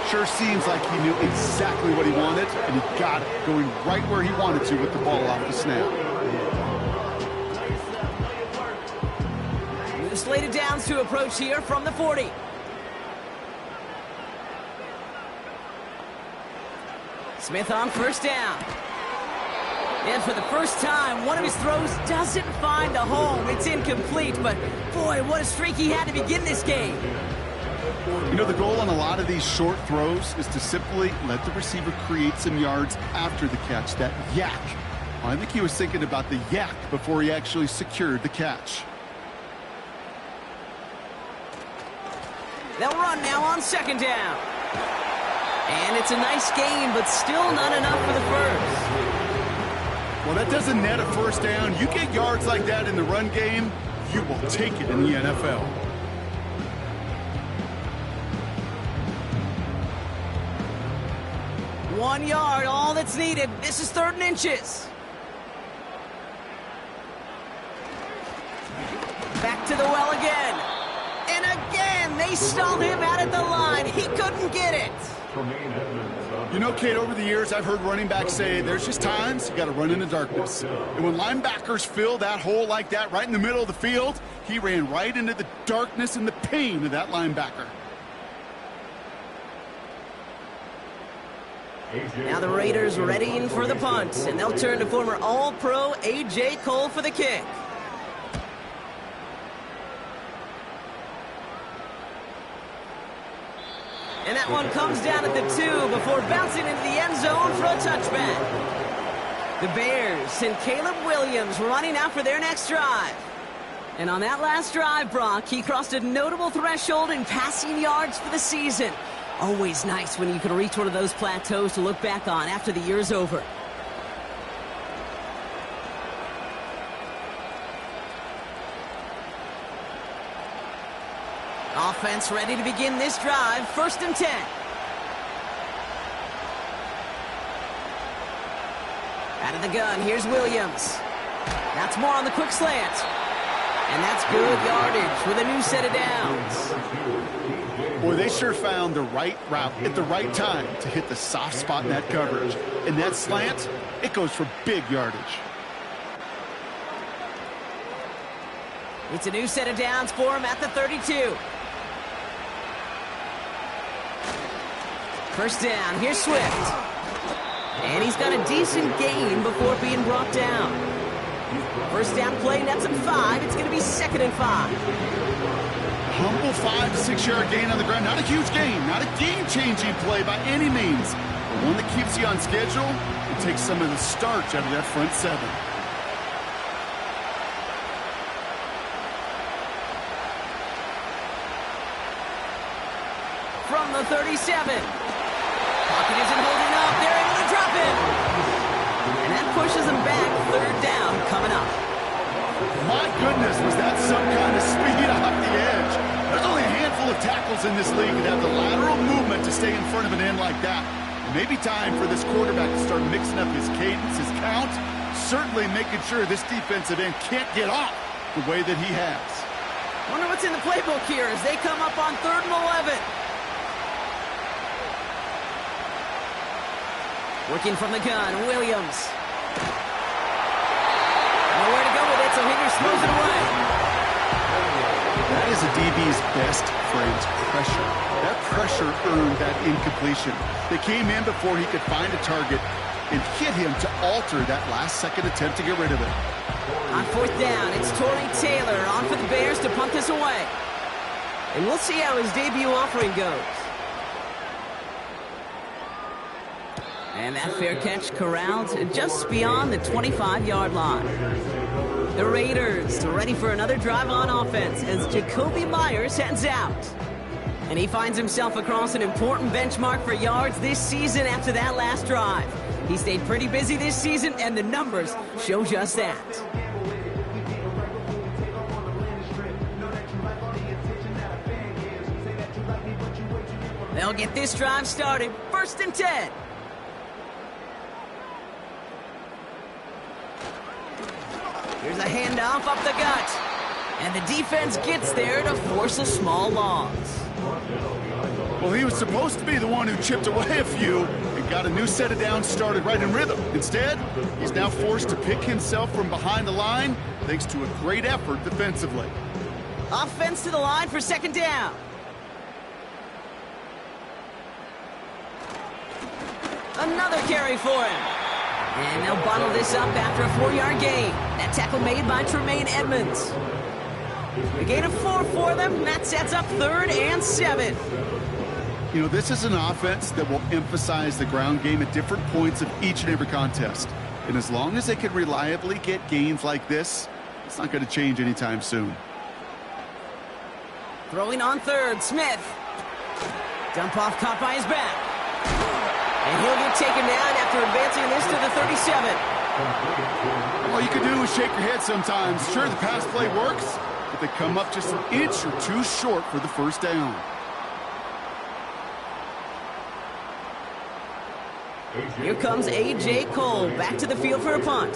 Speaker 3: Sure seems like he knew exactly what he wanted, and he got it, going right where he wanted to with the ball off the snap.
Speaker 2: New slated downs to approach here from the 40. Smith on first down. And for the first time, one of his throws doesn't find a home. It's incomplete, but boy, what a streak he had to begin this game.
Speaker 3: You know, the goal on a lot of these short throws is to simply let the receiver create some yards after the catch, that yak. I think he was thinking about the yak before he actually secured the catch.
Speaker 2: They'll run now on second down. And it's a nice gain, but still not enough for the first.
Speaker 3: Well, that doesn't net a first down. You get yards like that in the run game, you will take it in the NFL.
Speaker 2: One yard, all that's needed. This is 3rd and inches. Back to the well again. And again, they stalled him out at the line. He couldn't get it.
Speaker 3: You know, Kate, over the years, I've heard running backs say there's just times you got to run in the darkness. And when linebackers fill that hole like that right in the middle of the field, he ran right into the darkness and the pain of that linebacker.
Speaker 2: Now the Raiders readying for the punt, and they'll turn to former All-Pro A.J. Cole for the kick. And that one comes down at the 2 before bouncing into the end zone for a touchback. The Bears and Caleb Williams running out for their next drive. And on that last drive, Brock, he crossed a notable threshold in passing yards for the season. Always nice when you can reach one of those plateaus to look back on after the year's over. Offense ready to begin this drive. 1st and 10. Out of the gun, here's Williams. That's more on the quick slant. And that's good yardage with a new set of downs.
Speaker 3: Boy, they sure found the right route at the right time to hit the soft spot in that coverage. And that slant, it goes for big yardage.
Speaker 2: It's a new set of downs for him at the 32. First down, here's Swift. And he's got a decent gain before being brought down. First down play, nets him 5. It's going to be 2nd and 5.
Speaker 3: Humble 5 to 6 yard gain on the ground. Not a huge gain, not a game-changing play by any means. But one that keeps you on schedule and takes some of the starch out of that front 7.
Speaker 2: From the 37. Pocket isn't holding up. They're able to drop him. And that pushes him back. 3rd down coming up.
Speaker 3: My goodness, was that some kind of speed off the edge. There's only a handful of tackles in this league that have the lateral movement to stay in front of an end like that. It may be time for this quarterback to start mixing up his cadence, his count, certainly making sure this defensive end can't get off the way that he has.
Speaker 2: Wonder what's in the playbook here as they come up on 3rd and 11. Working from the gun, Williams. Nowhere to go with it, so Higgins throws it away.
Speaker 3: That is a DB's best friend's pressure. That pressure earned that incompletion. They came in before he could find a target and hit him to alter that last-second attempt to get rid of it.
Speaker 2: On 4th down, it's Torrey Taylor on for the Bears to punt this away. And we'll see how his debut offering goes. And that fair catch corralled just beyond the 25-yard line. The Raiders ready for another drive on offense as Jacoby Myers heads out. And he finds himself across an important benchmark for yards this season after that last drive. He stayed pretty busy this season, and the numbers show just that. They'll get this drive started. 1st and 10. Here's a handoff up the gut. And the defense gets there to force a small loss.
Speaker 3: Well, he was supposed to be the one who chipped away a few and got a new set of downs started right in rhythm. Instead, he's now forced to pick himself from behind the line thanks to a great effort defensively.
Speaker 2: Offense to the line for second down. Another carry for him. And they'll bottle this up after a 4-yard gain. That tackle made by Tremaine Edmonds. A gain of 4 for them. That sets up 3rd and 7.
Speaker 3: You know, this is an offense that will emphasize the ground game at different points of each and every contest. And as long as they can reliably get gains like this, it's not going to change anytime soon.
Speaker 2: Throwing on 3rd, Smith. Dump off caught by his back. And he'll get taken down after advancing this to the 37.
Speaker 3: All you can do is shake your head sometimes. Sure, the pass play works, but they come up just an inch or two short for the first down.
Speaker 2: Here comes A.J. Cole back to the field for a punt.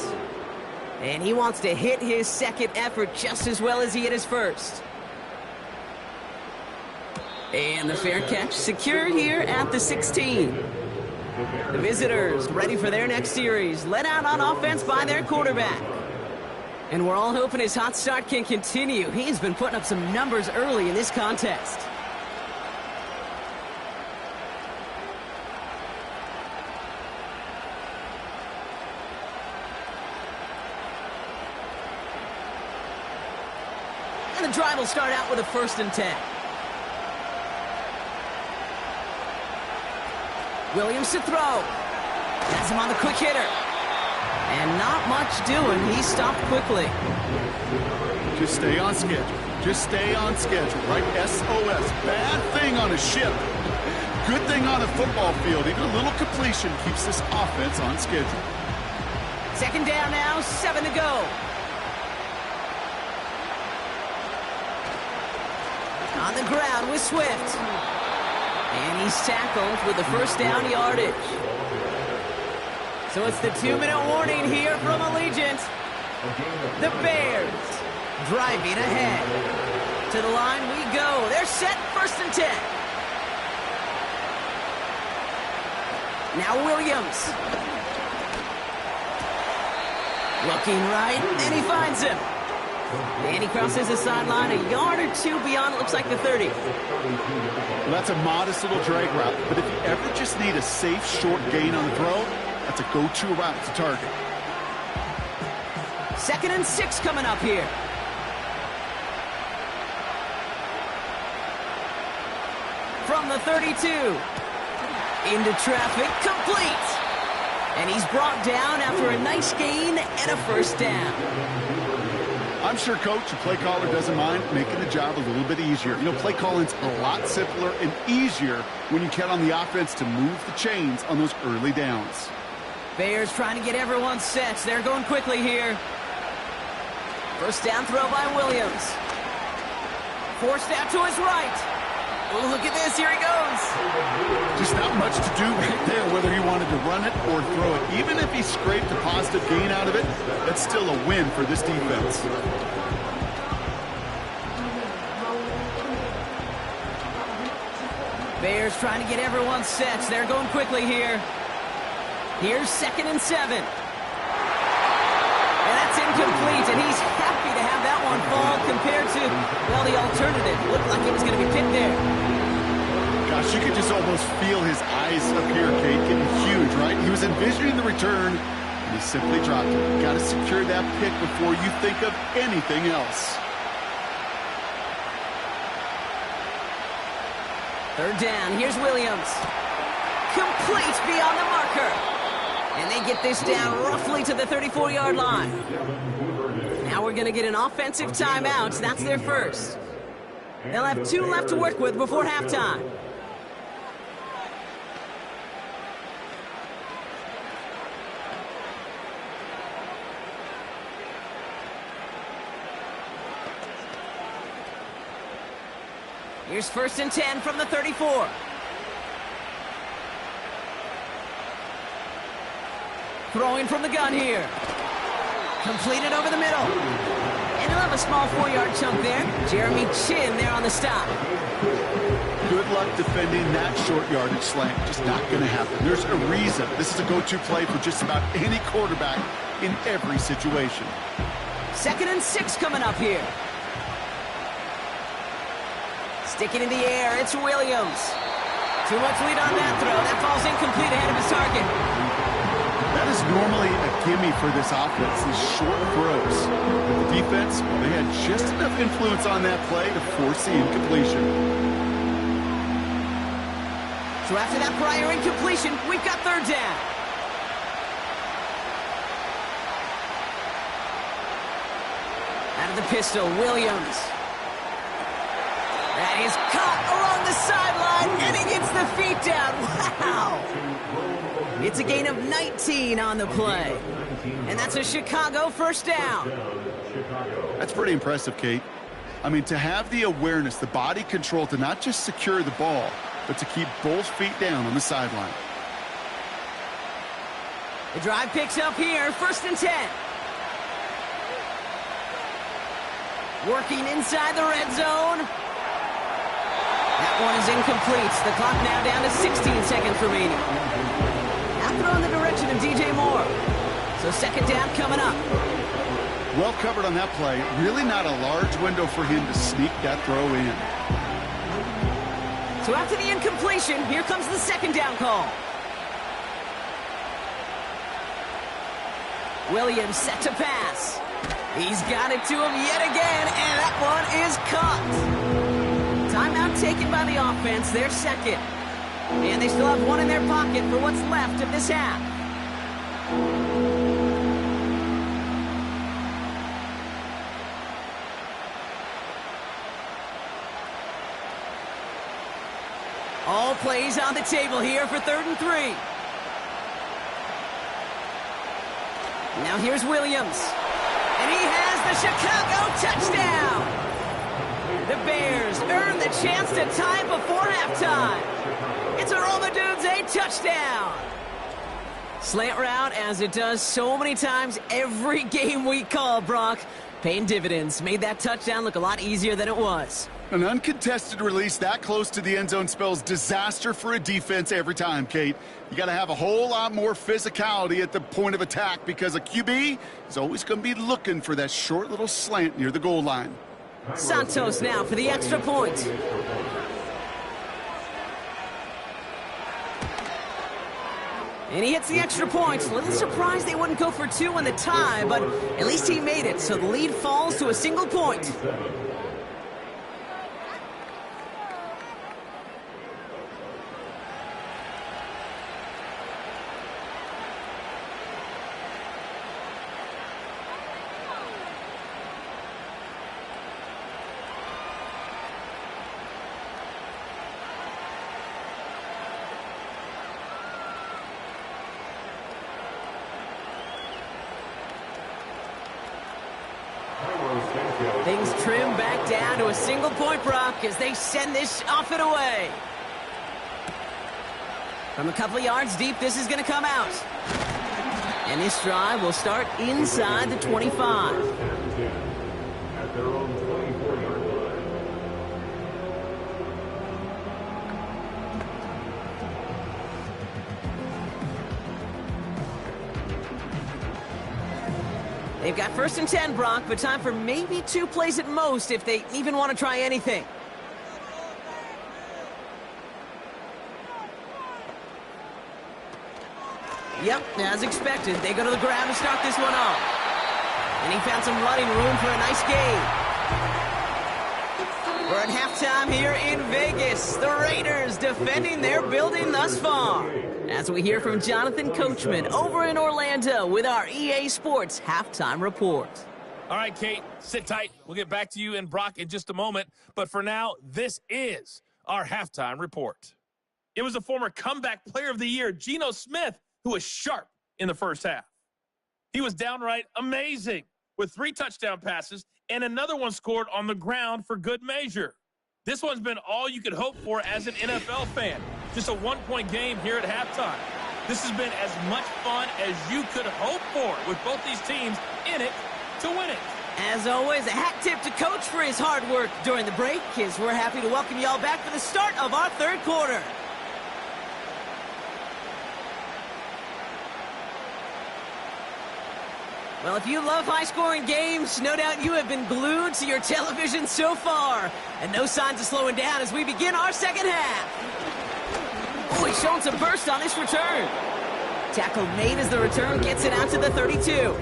Speaker 2: And he wants to hit his second effort just as well as he hit his first. And the fair catch secure here at the 16. The visitors ready for their next series, led out on offense by their quarterback. And we're all hoping his hot start can continue. He's been putting up some numbers early in this contest. And the drive will start out with a 1st and 10. Williams to throw. Has him on the quick hitter. And not much doing. He stopped quickly.
Speaker 3: Just stay on schedule. Just stay on schedule, right? SOS. Bad thing on a ship. Good thing on a football field. Even a little completion keeps this offense on schedule.
Speaker 2: Second down now, 7 to go. On the ground with Swift. And he's tackled with the 1st down yardage. So it's the 2-minute warning here from Allegiant. The Bears driving ahead. To the line we go. They're set, 1st and 10. Now Williams. Looking right, and he finds him. And he crosses the sideline a yard or 2 beyond, it looks like the 30.
Speaker 3: Well, that's a modest little drag route, but if you ever just need a safe, short gain on the throw, that's a go-to route to target.
Speaker 2: 2nd and 6 coming up here. From the 32. Into traffic, complete. And he's brought down after a nice gain and a 1st down.
Speaker 3: I'm sure coach and play caller doesn't mind making the job a little bit easier. You know, play calling's a lot simpler and easier when you count on the offense to move the chains on those early downs.
Speaker 2: Bears trying to get everyone set. They're going quickly here. 1st down throw by Williams. Forced out to his right. Oh, look at this. Here he goes.
Speaker 3: Just not much to do right there, whether he wanted to run it or throw it. Even if he scraped a positive gain out of it, that's still a win for this defense.
Speaker 2: Bears trying to get everyone set. They're going quickly here. Here's 2nd and 7. And that's incomplete, and he's happy to have that one fall compared to, well, the alternative. Looked like it was going to be picked there.
Speaker 3: Gosh, you could just almost feel his eyes up here, Kate, getting huge, right? He was envisioning the return, and he simply dropped it. Got to secure that pick before you think of anything else.
Speaker 2: 3rd down. Here's Williams. Complete beyond the marker. And they get this down roughly to the 34-yard line. Now we're going to get an offensive timeout. That's their first. They'll have 2 left to work with before halftime. Here's 1st and 10 from the 34. Throwing from the gun here. Completed over the middle. And he'll have a small 4-yard chunk there. Jeremy Chin there on the stop.
Speaker 3: Good luck defending that short yardage slant. Just not going to happen. There's a reason this is a go-to play for just about any quarterback in every situation.
Speaker 2: 2nd and 6 coming up here. Sticking in the air, it's Williams. Too much lead on that throw. That falls incomplete ahead of his target.
Speaker 3: That is normally a gimme for this offense, these short throws. But the defense, they had just enough influence on that play to force the incompletion.
Speaker 2: So after that prior incompletion, we've got 3rd down. Out of the pistol, Williams. That is caught along the sideline, and he gets the feet down. Wow! It's a gain of 19 on the play. And that's a Chicago 1st down.
Speaker 3: That's pretty impressive, Kate. I mean, to have the awareness, the body control to not just secure the ball, but to keep both feet down on the sideline.
Speaker 2: The drive picks up here, 1st and 10. Working inside the red zone. That one is incomplete. The clock now down to 16 seconds remaining. Now throw in the direction of DJ Moore. So 2nd down coming up.
Speaker 3: Well covered on that play. Really not a large window for him to sneak that throw in.
Speaker 2: So after the incompletion, here comes the 2nd down call. Williams set to pass. He's got it to him yet again, and that one is caught. Timeout taken by the offense, their 2nd. And they still have one in their pocket for what's left of this half. All plays on the table here for 3rd and 3. Now here's Williams. And he has the Chicago touchdown. The Bears earn the chance to tie before halftime. It's a Roll the Dudes, a touchdown. Slant route, as it does so many times every game we call, Brock. Paying dividends. Made that touchdown look a lot easier than it was.
Speaker 3: An uncontested release that close to the end zone spells disaster for a defense every time, Kate. You got to have a whole lot more physicality at the point of attack because a QB is always going to be looking for that short little slant near the goal line.
Speaker 2: Santos now for the extra point. And he hits the extra point. A little surprised they wouldn't go for 2 in the tie, but at least he made it, so the lead falls to a single point. Things trim back down to a single point, Brock, as they send this off and away. From a couple of yards deep, this is going to come out. And this drive will start inside the 25.
Speaker 5: At their own 24-yard line.
Speaker 2: They've got 1st and 10, Brock, but time for maybe 2 plays at most if they even want to try anything. Yep, as expected, they go to the ground to start this one off. And he found some running room for a nice gain. We're at halftime here in Vegas. The Raiders defending their building thus far. As we hear from Jonathan Coachman over in Orlando with our EA Sports Halftime Report.
Speaker 6: All right, Kate, sit tight. We'll get back to you and Brock in just a moment. But for now, this is our Halftime Report. It was a former comeback player of the year, Geno Smith, who was sharp in the first half. He was downright amazing with 3 touchdown passes and another one scored on the ground for good measure. This one's been all you could hope for as an NFL fan. Just a 1-point game here at halftime. This has been as much fun as you could hope for, with both these teams in it to win it.
Speaker 2: As always, a hat tip to Coach for his hard work during the break, as we're happy to welcome y'all back for the start of our third quarter. Well, if you love high-scoring games, no doubt you have been glued to your television so far. And no signs of slowing down as we begin our second half. Oh, he's showing some burst on this return. Tackle made as the return gets it out to the 32.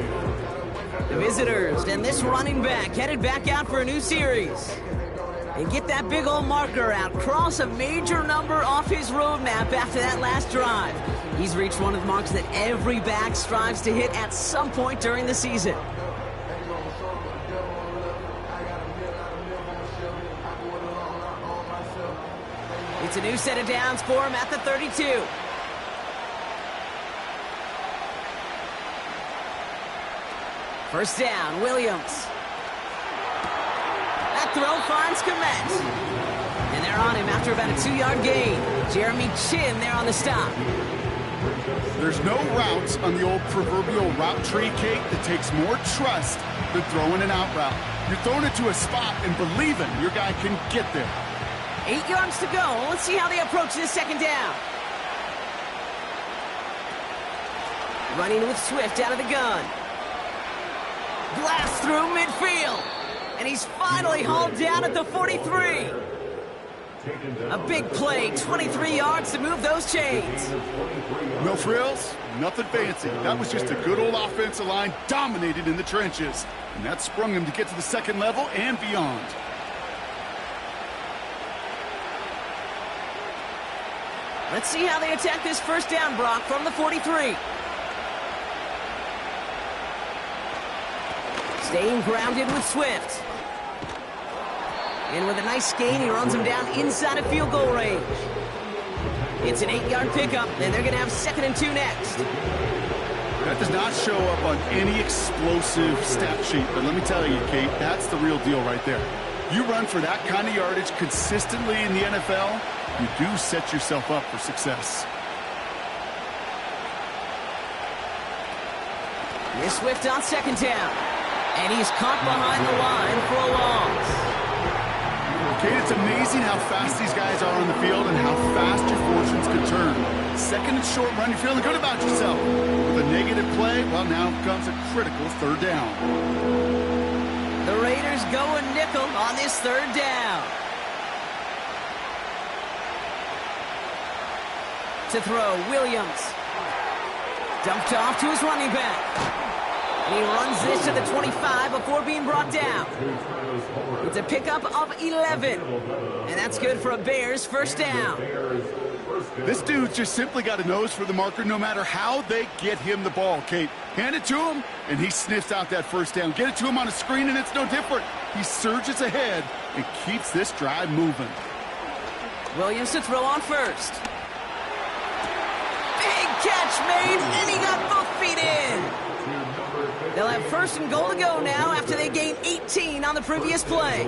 Speaker 2: The visitors and this running back headed back out for a new series. And get that big old marker out. Cross a major number off his roadmap after that last drive. He's reached one of the marks that every back strives to hit at some point during the season. It's a new set of downs for him at the 32. First down, Williams. That throw finds Komet. And they're on him after about a 2-yard gain. Jeremy Chin there on the stop.
Speaker 3: There's no routes on the old proverbial route tree, Kate, that takes more trust than throwing an out route. You're throwing it to a spot and believing your guy can get there.
Speaker 2: 8 yards to go. Let's see how they approach this second down. Running with Swift out of the gun. Blast through midfield. And he's finally hauled down at the 43. A big play, 23 yards to move those chains.
Speaker 3: No frills, nothing fancy. That was just a good old offensive line dominated in the trenches. And that sprung him to get to the second level and beyond.
Speaker 2: Let's see how they attack this first down, Brock, from the 43. Staying grounded with Swift. And with a nice gain, he runs him down inside of field goal range. It's an 8-yard pickup, and they're going to have 2nd and 2 next.
Speaker 3: That does not show up on any explosive stat sheet, but let me tell you, Kate, that's the real deal right there. You run for that kind of yardage consistently in the NFL, you do set yourself up for success.
Speaker 2: Here's Swift on second down. And he's caught behind the line for a loss.
Speaker 3: Kate, it's amazing how fast these guys are on the field and how fast your fortunes can turn. Second and short run, you're feeling good about yourself. With a negative play, well, now comes a critical third down.
Speaker 2: The Raiders go a nickel on this third down. To throw, Williams. Dumped off to his running back. And he runs this to the 25 before being brought down. It's a pickup of 11. And that's good for a Bears first down.
Speaker 3: This dude's just simply got a nose for the marker no matter how they get him the ball, Kate. Hand it to him, and he sniffs out that first down. Get it to him on a screen, and it's no different. He surges ahead and keeps this drive moving.
Speaker 2: Williams to throw on first. Big catch made, and he got both feet in. They'll have 1st and goal to go now after they gained 18 on the previous play.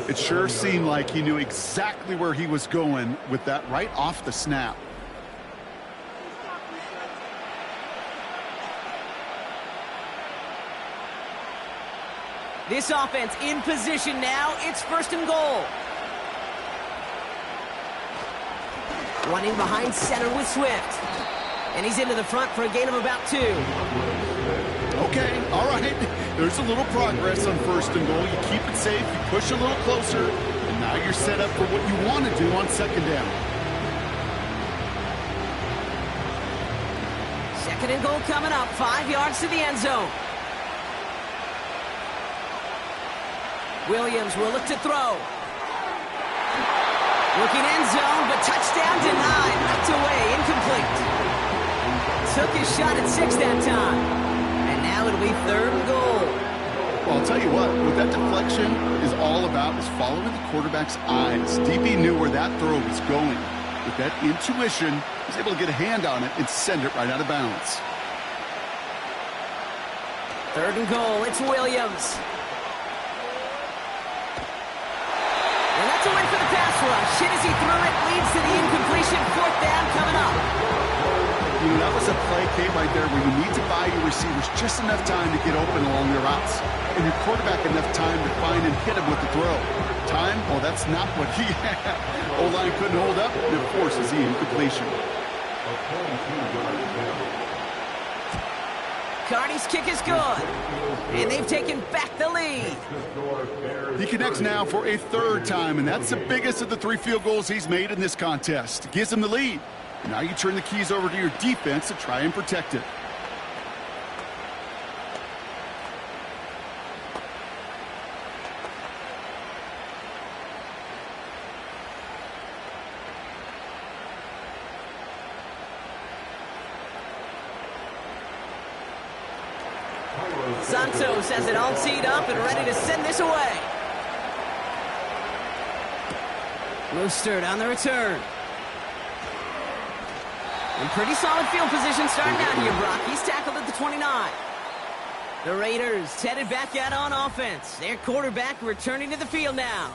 Speaker 3: It sure seemed like he knew exactly where he was going with that right off the snap.
Speaker 2: This offense in position now. It's 1st and goal. Running behind center with Swift. And he's into the front for a gain of about 2.
Speaker 3: Okay, all right. There's a little progress on 1st and goal. You keep it safe, you push a little closer, and now you're set up for what you want to do on 2nd down.
Speaker 2: 2nd and goal coming up, 5 yards to the end zone. Williams will look to throw. Looking end zone, but touchdown denied. Knocked away, incomplete. Took his shot at 6 that time. And now it'll be 3rd and goal.
Speaker 3: Well, I'll tell you what that deflection is all about is following the quarterback's eyes. DB knew where that throw was going. With that intuition, he was able to get a hand on it and send it right out of bounds.
Speaker 2: 3rd and goal, it's Williams. And that's a win for the pass rush. Hit as he threw it, leads to the incompletion. 4th down coming up.
Speaker 3: You know, that was a play, Kate, right there where you need to buy your receivers just enough time to get open along their routes. And your quarterback enough time to find and hit him with the throw. Time? Well, that's not what he had. O-line couldn't hold up, and of course, is the incompletion.
Speaker 2: Carney's kick is good. And they've taken back the lead.
Speaker 3: He connects now for a third time, and that's the biggest of the 3 field goals he's made in this contest. Gives him the lead. Now you turn the keys over to your defense to try and protect it.
Speaker 2: Santos has it all teed up and ready to send this away. Mostert on the return. And pretty solid field position starting out here, Brock. He's tackled at the 29. The Raiders headed back out on offense. Their quarterback returning to the field now.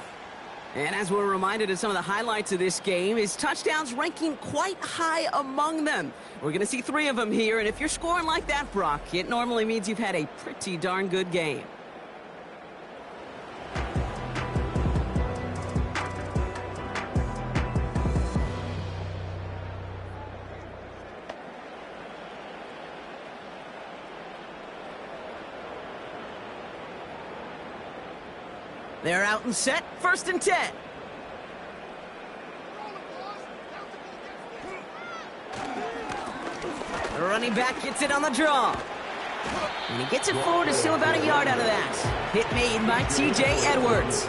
Speaker 2: And as we're reminded of some of the highlights of this game, his touchdowns ranking quite high among them. We're going to see 3 of them here, and if you're scoring like that, Brock, it normally means you've had a pretty darn good game. They're out and set, 1st and 10. The running back gets it on the draw. And he gets it forward to still about a yard out of that. Hit made by T.J. Edwards.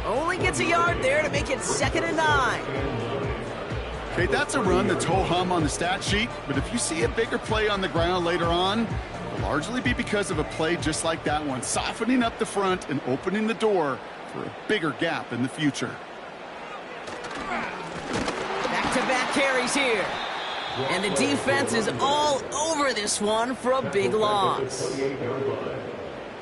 Speaker 2: Only gets a yard there to make it 2nd and 9.
Speaker 3: Okay, that's a run that's ho-hum on the stat sheet, but if you see a bigger play on the ground later on, it'll largely be because of a play just like that one, softening up the front and opening the door for a bigger gap in the future.
Speaker 2: Back-to-back carries here. And the defense is all over this one for a big loss.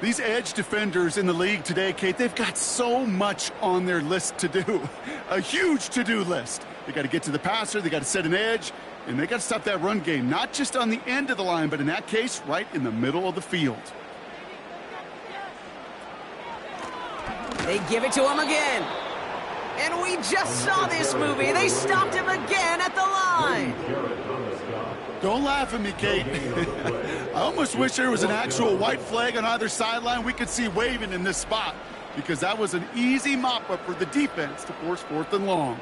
Speaker 3: These edge defenders in the league today, Kate, they've got so much on their list to do. A huge to-do list. They got to get to the passer, they got to set an edge, and they got to stop that run game, not just on the end of the line, but in that case, right in the middle of the field.
Speaker 2: They give it to him again. And we just saw this movie. They stopped him again at the line.
Speaker 3: Don't laugh at me, Kate. I almost wish there was an actual white flag on either sideline we could see waving in this spot, because that was an easy mop-up for the defense to force 4th and long.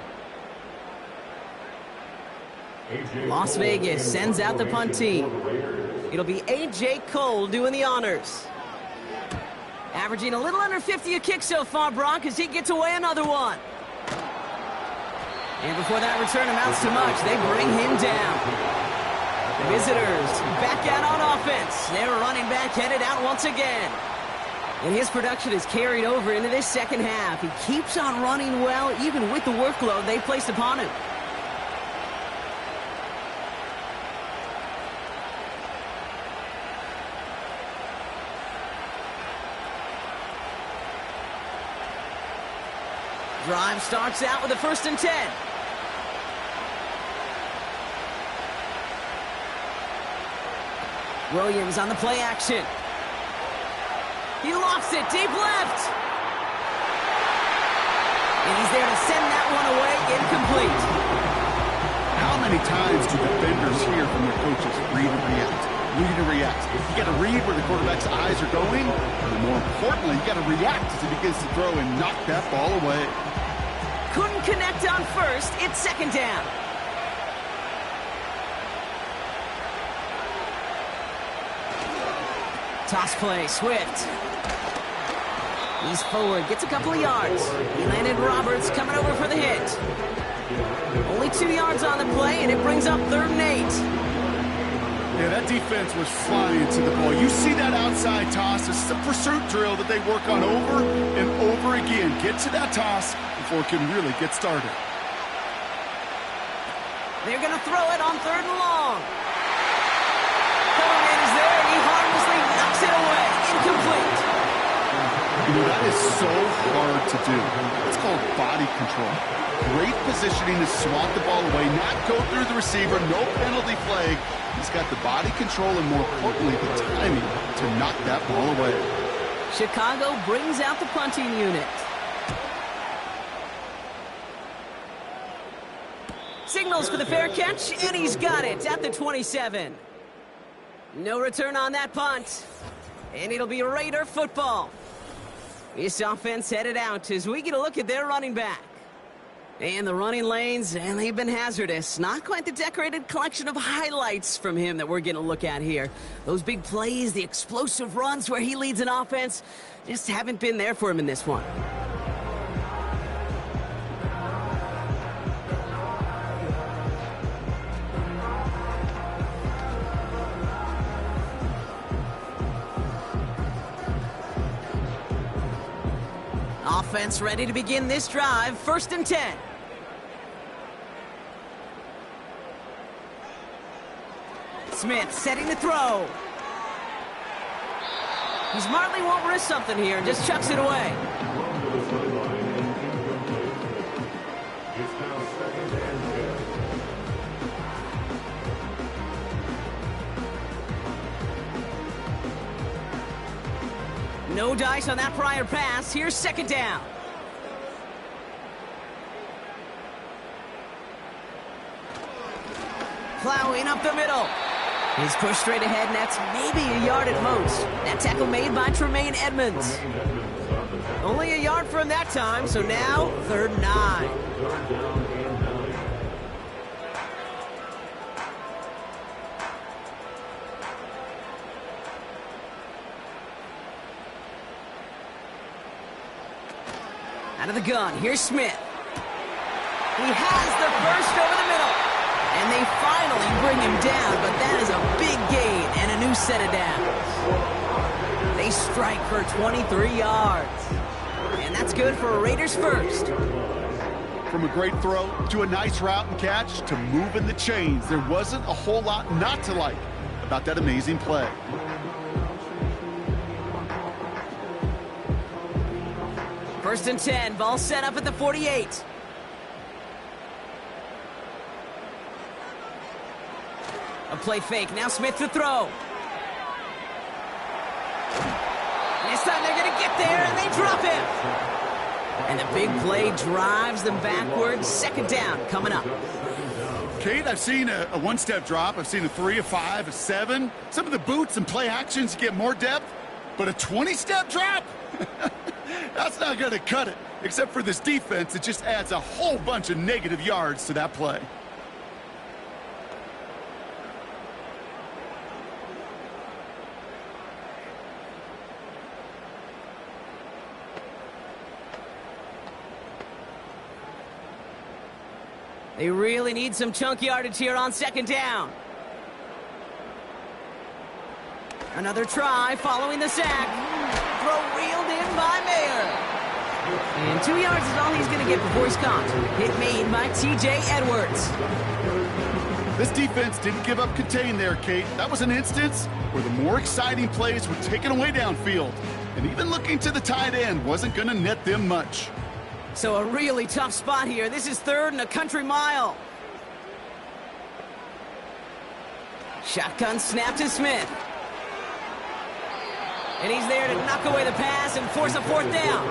Speaker 2: Las Vegas sends out the punt team. It'll be A.J. Cole doing the honors. Averaging a little under 50 a kick so far, Brock, as he gets away another one. And before that return amounts to much, they bring him down. The visitors back out on offense. Their running back headed out once again. And his production is carried over into this 2nd half. He keeps on running well, even with the workload they placed upon him. Drive starts out with a 1st and 10. Williams on the play action. He lofts it deep left. And he's there to send that one away, incomplete.
Speaker 3: How many times do defenders hear from their coaches, read and react, read and react? You got to read where the quarterback's eyes are going, and more importantly, you got to react as he begins to throw and knock that ball away.
Speaker 2: Couldn't connect on 1st. It's 2nd down. Toss play, Swift. He's forward, gets a couple of yards. He landed Roberts coming over for the hit. Only 2 yards on the play, and it brings up 3rd and 8.
Speaker 3: Yeah, that defense was flying to the ball. You see that outside toss. This is a pursuit drill that they work on over and over again. Get to that toss before it can really get started.
Speaker 2: They're going to throw it on 3rd and long. Coleman is there, and he harmlessly knocks it away. Incomplete.
Speaker 3: You That is so hard to do. It's called body control. Great positioning to swat the ball away, not go through the receiver, no penalty flag. He's got the body control and, more importantly, the timing to knock that ball away.
Speaker 2: Chicago brings out the punting unit. Signals for the fair catch, and he's got it at the 27. No return on that punt. And it'll be Raider football. This offense headed out as we get a look at their running back. And the running lanes, and they've been hazardous. Not quite the decorated collection of highlights from him that we're getting a look at here. Those big plays, the explosive runs where he leads an offense, just haven't been there for him in this one. Offense ready to begin this drive. 1st and 10. Smith setting the throw. He smartly won't risk something here and just chucks it away. No dice on that prior pass. Here's 2nd down. Plowing up the middle. He's pushed straight ahead, and that's maybe a yard at most. That tackle made by Tremaine Edmonds. Only a yard for him that time, so now 3rd and 9. Out of the gun, here's Smith. He has the first over the middle. And they finally bring him down, but that is a big gain and a new set of downs. They strike for 23 yards. And that's good for a Raiders first.
Speaker 3: From a great throw to a nice route and catch to moving the chains, there wasn't a whole lot not to like about that amazing play.
Speaker 2: First and 10, ball set up at the 48. A play fake, now Smith to throw. This time they're going to get there, and they drop him. And the big play drives them backwards. 2nd down coming up.
Speaker 3: Kate, I've seen a one-step drop. I've seen a 3, a 5, a 7. Some of the boots and play actions get more depth, but a 20-step drop? That's not going to cut it. Except for this defense, it just adds a whole bunch of negative yards to that play.
Speaker 2: They really need some chunk yardage here on 2nd down. Another try following the sack. Throw reeled in by Mayer. And 2 yards is all he's going to get before he's caught. Hit made by T.J. Edwards.
Speaker 3: This defense didn't give up contain there, Kate. That was an instance where the more exciting plays were taken away downfield. And even looking to the tight end wasn't going to net them much.
Speaker 2: So a really tough spot here. This is 3rd and a country mile. Shotgun snap to Smith. And he's there to knock away the pass and force a 4th down.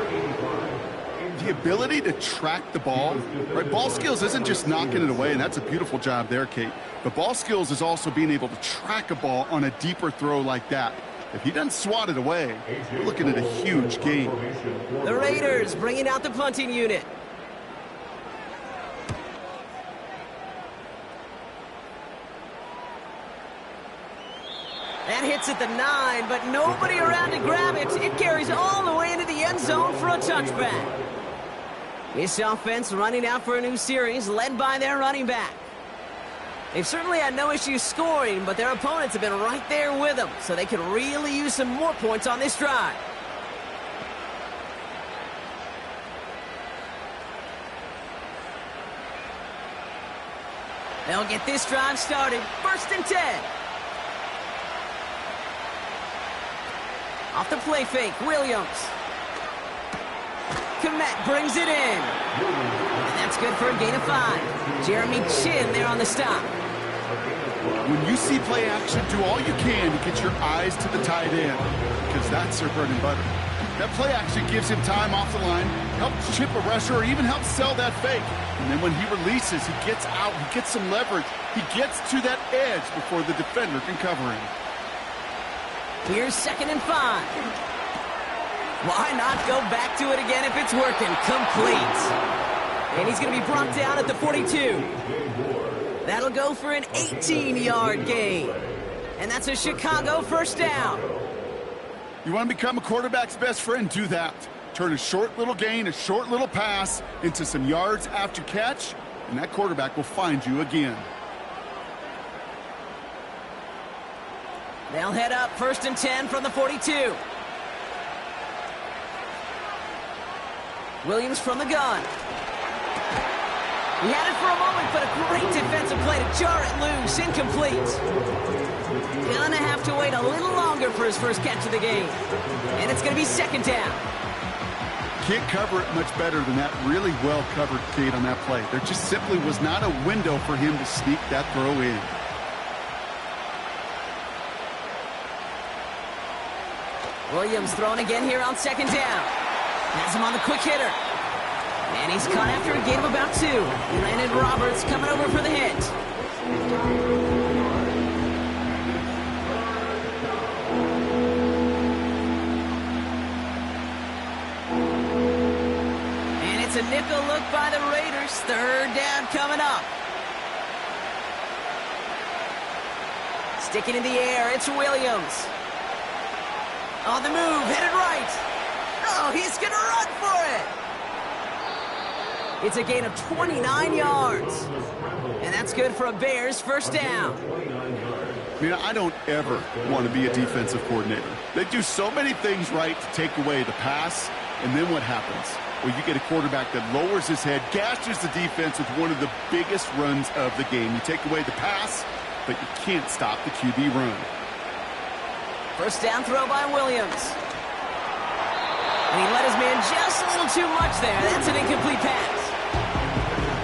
Speaker 3: The ability to track the ball, right? Ball skills isn't just knocking it away, and that's a beautiful job there, Kate. But ball skills is also being able to track a ball on a deeper throw like that. If he doesn't swat it away, we're looking at a huge gain.
Speaker 2: The Raiders bringing out the punting unit. That hits at the 9, but nobody around to grab it. It carries all the way into the end zone for a touchback. This offense running out for a new series, led by their running back. They've certainly had no issues scoring, but their opponents have been right there with them, so they could really use some more points on this drive. They'll get this drive started. 1st and 10. Off the play fake, Williams. Komet brings it in. And that's good for a gain of 5. Jeremy Chin there on the stop.
Speaker 3: When you see play action, do all you can to get your eyes to the tight end, because that's their bread and butter. That play action gives him time off the line, helps chip a rusher, or even helps sell that fake. And then when he releases, he gets out, he gets some leverage. He gets to that edge before the defender can cover him.
Speaker 2: Here's 2nd and 5. Why not go back to it again if it's working? Complete. And he's going to be brought down at the 42. That'll go for an 18-yard gain. And that's a Chicago first down.
Speaker 3: You want to become a quarterback's best friend? Do that. Turn a short little gain, a short little pass into some yards after catch, and that quarterback will find you again.
Speaker 2: They'll head up 1st and 10 from the 42. Williams from the gun. He had it for a moment, but a great defensive play to jar it loose. Incomplete. Gonna have to wait a little longer for his first catch of the game. And it's gonna be 2nd down.
Speaker 3: Can't cover it much better than that really well-covered Kate on that play. There just simply was not a window for him to sneak that throw in.
Speaker 2: Williams throwing again here on 2nd down. Has him on the quick hitter. And he's caught after a gain of about 2. Landon Roberts coming over for the hit. And it's a nickel look by the Raiders. 3rd down coming up. Sticking in the air, it's Williams. On the move, headed right. Oh, he's going to run for it. It's a gain of 29 yards. And that's good for a Bears first down.
Speaker 3: I mean, I don't ever want to be a defensive coordinator. They do so many things right to take away the pass, and then what happens? Well, you get a quarterback that lowers his head, gashes the defense with one of the biggest runs of the game. You take away the pass, but you can't stop the QB run.
Speaker 2: First down throw by Williams. And he let his man just a little too much there. That's an incomplete pass.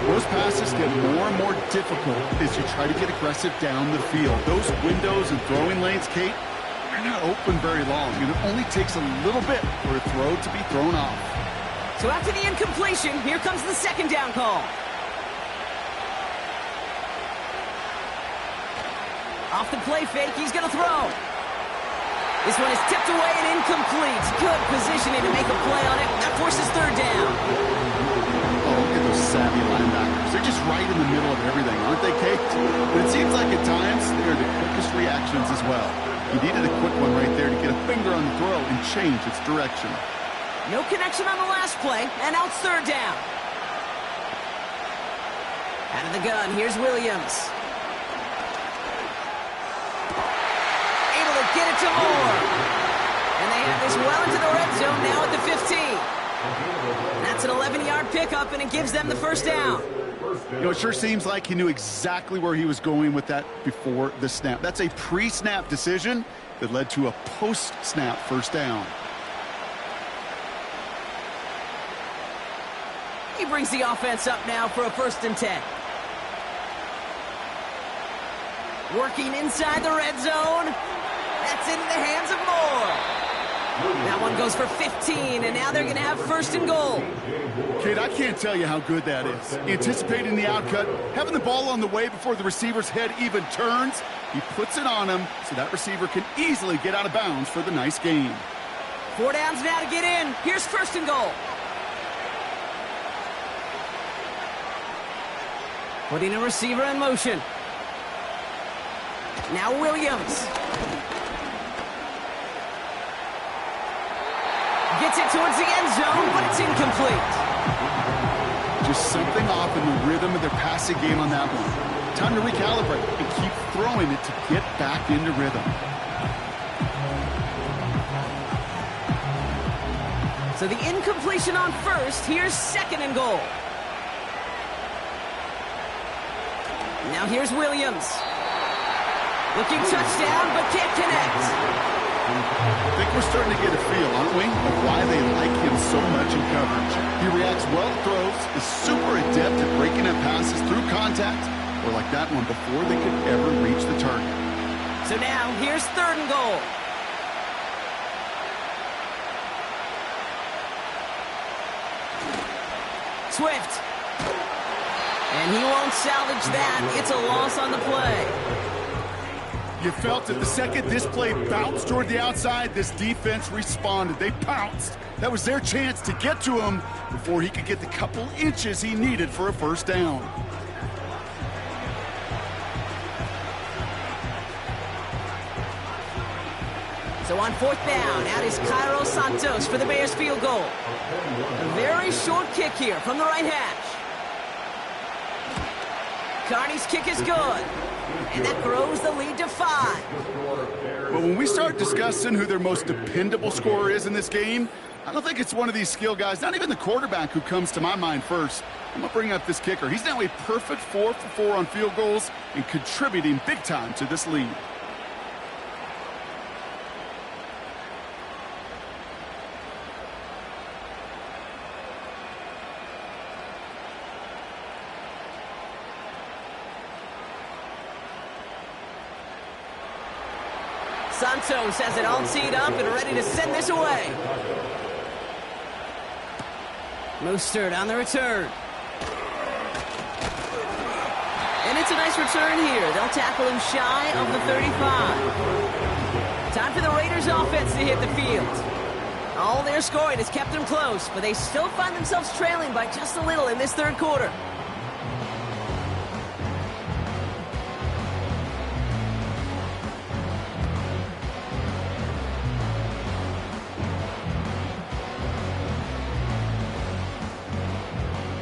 Speaker 3: Those passes get more and more difficult as you try to get aggressive down the field. Those windows and throwing lanes, Kate, they're not open very long, and it only takes a little bit for a throw to be thrown off.
Speaker 2: So after the incompletion, here comes the 2nd down call. Off the play fake, he's going to throw. This one is tipped away and incomplete. Good positioning to make a play on it. That forces 3rd down.
Speaker 3: Oh, look at those savvy linebackers. They're just right in the middle of everything, aren't they, Kate? But it seems like at times they're the quickest reactions as well. You needed a quick one right there to get a finger on the throw and change its direction.
Speaker 2: No connection on the last play, and now it's 3rd down. Out of the gun, here's Williams. Get it to Moore. And they have this well into the red zone now at the 15. That's an 11-yard pickup, and it gives them the first down.
Speaker 3: You know, it sure seems like he knew exactly where he was going with that before the snap. That's a pre-snap decision that led to a post-snap first down.
Speaker 2: He brings the offense up now for a 1st and 10. Working inside the red zone. That's in the hands of Moore. That one goes for 15, and now they're going to have 1st and goal.
Speaker 3: Kate, I can't tell you how good that is. Anticipating the outcut, having the ball on the way before the receiver's head even turns, he puts it on him so that receiver can easily get out of bounds for the nice gain.
Speaker 2: 4 downs now to get in. Here's 1st and goal. Putting a receiver in motion. Now Williams. Gets it towards the end zone, but it's incomplete.
Speaker 3: Just something off in the rhythm of their passing game on that one. Time to recalibrate and keep throwing it to get back into rhythm.
Speaker 2: So the incompletion on 1st. Here's 2nd and goal. Now here's Williams. Looking touchdown, but can't connect.
Speaker 3: I think we're starting to get a feel, aren't we, of why they like him so much in coverage. He reacts well to throws, is super adept at breaking up passes through contact, or like that one before they could ever reach the target.
Speaker 2: So now, here's 3rd and goal. Swift. And he won't salvage that. It's a loss on the play.
Speaker 3: You felt it the second this play bounced toward the outside, this defense responded. They pounced. That was their chance to get to him before he could get the couple inches he needed for a first down.
Speaker 2: So on 4th down, out is Cairo Santos for the Bears field goal. A very short kick here from the right hash. Carney's kick is good. And that grows the lead to 5.
Speaker 3: Well, when we start discussing who their most dependable scorer is in this game, I don't think it's one of these skill guys, not even the quarterback, who comes to my mind first. I'm going to bring up this kicker. He's now a perfect 4 for 4 on field goals and contributing big time to this lead.
Speaker 2: Santos has it all teed up and ready to send this away. Mostert on the return. And it's a nice return here. They'll tackle him shy of the 35. Time for the Raiders offense to hit the field. All their scoring has kept them close, but they still find themselves trailing by just a little in this 3rd quarter.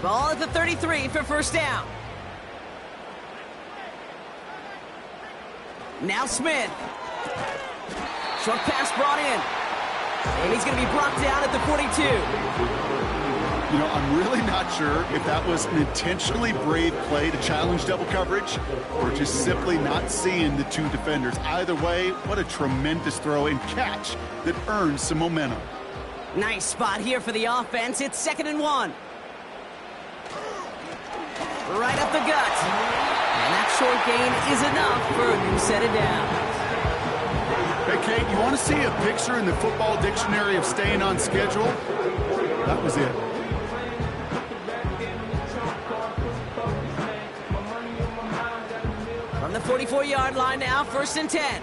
Speaker 2: Ball at the 33 for first down. Now Smith. Short pass brought in. And he's going to be brought down at the 42.
Speaker 3: You know, I'm really not sure if that was an intentionally brave play to challenge double coverage or just simply not seeing the 2 defenders. Either way, what a tremendous throw and catch that earns some momentum.
Speaker 2: Nice spot here for the offense. It's 2nd and 1. Right up the gut. And that short gain is enough for a new set of downs.
Speaker 3: Hey, Kate, you want to see a picture in the football dictionary of staying on schedule? That was it.
Speaker 2: From the 44-yard line now, 1st and 10.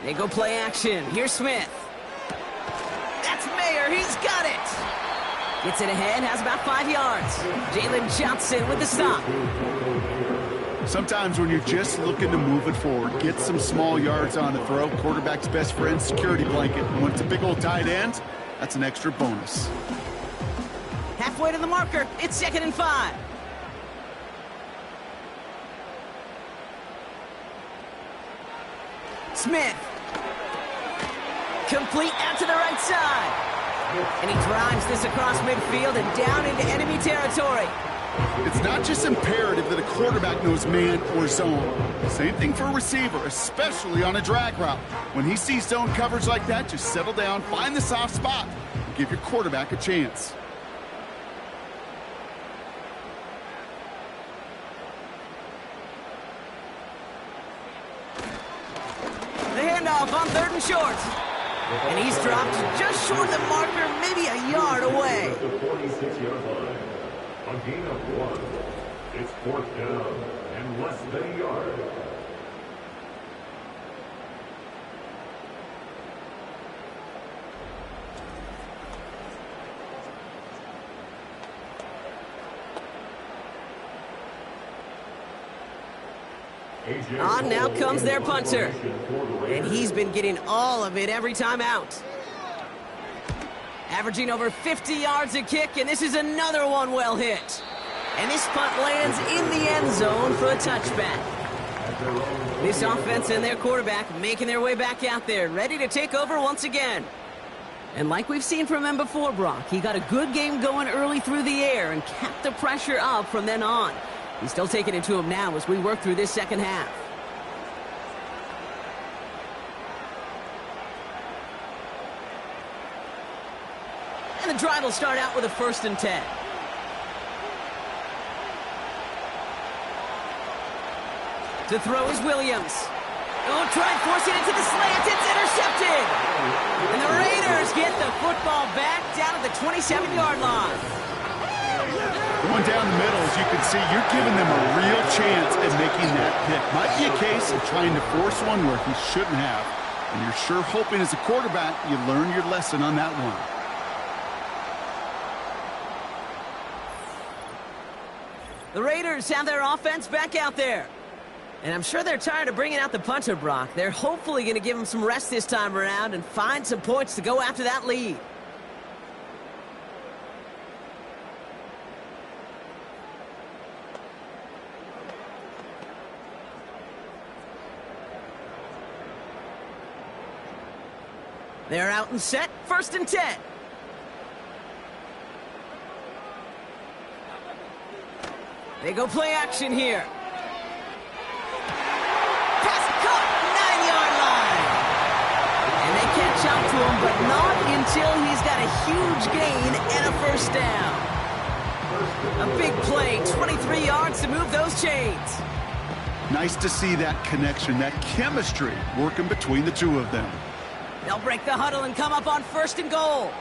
Speaker 2: They go play action. Here's Smith. That's Mayer. He's got it. Gets it ahead, has about 5 yards. Jalen Johnson with the stop.
Speaker 3: Sometimes when you're just looking to move it forward, get some small yards on the throw, quarterback's best friend, security blanket. And when it's a big old tight end, that's an extra bonus.
Speaker 2: Halfway to the marker, it's 2nd and 5. Smith. Complete out to the right side. And he drives this across midfield and down into enemy territory.
Speaker 3: It's not just imperative that a quarterback knows man or zone. Same thing for a receiver, especially on a drag route. When he sees zone coverage like that, just settle down, find the soft spot, and give your quarterback a chance.
Speaker 2: The handoff on 3rd and short. And he's dropped just short of the marker, maybe a yard away.
Speaker 5: The 46-yard line. A gain of 1. It's 4th down and less than a yard.
Speaker 2: On now comes their punter. And he's been getting all of it every time out. Averaging over 50 yards a kick, and this is another one well hit. And this punt lands in the end zone for a touchback. This offense and their quarterback making their way back out there, ready to take over once again. And like we've seen from him before, Brock, he got a good game going early through the air and kept the pressure up from then on. He's still taking it to him now as we work through this second half. And the drive will start out with a 1st and 10. To throw is Williams. Oh, try forcing it to the slant. It's intercepted. And the Raiders get the football back down at the 27-yard line.
Speaker 3: Going down the middle, as you can see, you're giving them a real chance at making that pick. Might be a case of trying to force one where he shouldn't have. And you're sure hoping as a quarterback you learn your lesson on that one.
Speaker 2: The Raiders have their offense back out there. And I'm sure they're tired of bringing out the punter, Brock. They're hopefully going to give him some rest this time around and find some points to go after that lead. They're out and set, 1st and 10. They go play action here. Pass caught, 9-yard line. And they catch up to him, but not until he's got a huge gain and a 1st down. A big play, 23 yards to move those chains.
Speaker 3: Nice to see that connection, that chemistry working between the two of them.
Speaker 2: They'll break the huddle and come up on 1st and goal.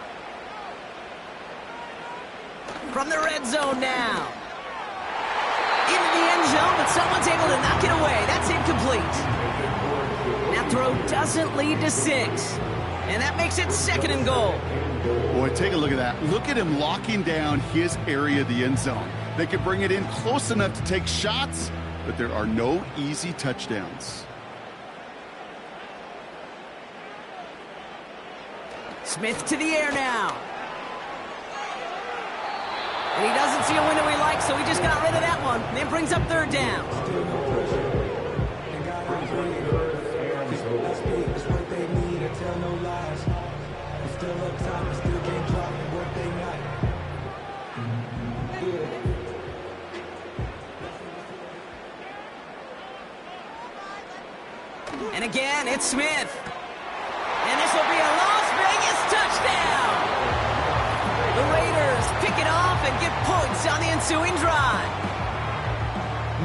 Speaker 2: From the red zone now. Into the end zone, but someone's able to knock it away. That's incomplete. That throw doesn't lead to 6. And that makes it 2nd and goal.
Speaker 3: Boy, take a look at that. Look at him locking down his area of the end zone. They can bring it in close enough to take shots, but there are no easy touchdowns.
Speaker 2: Smith to the air now. And he doesn't see a window he likes, so he just got rid of that one. And it brings up 3rd down. And again, it's Smith. And this will be a Las Vegas touchdown. The Raiders pick it off and get points on the ensuing drive.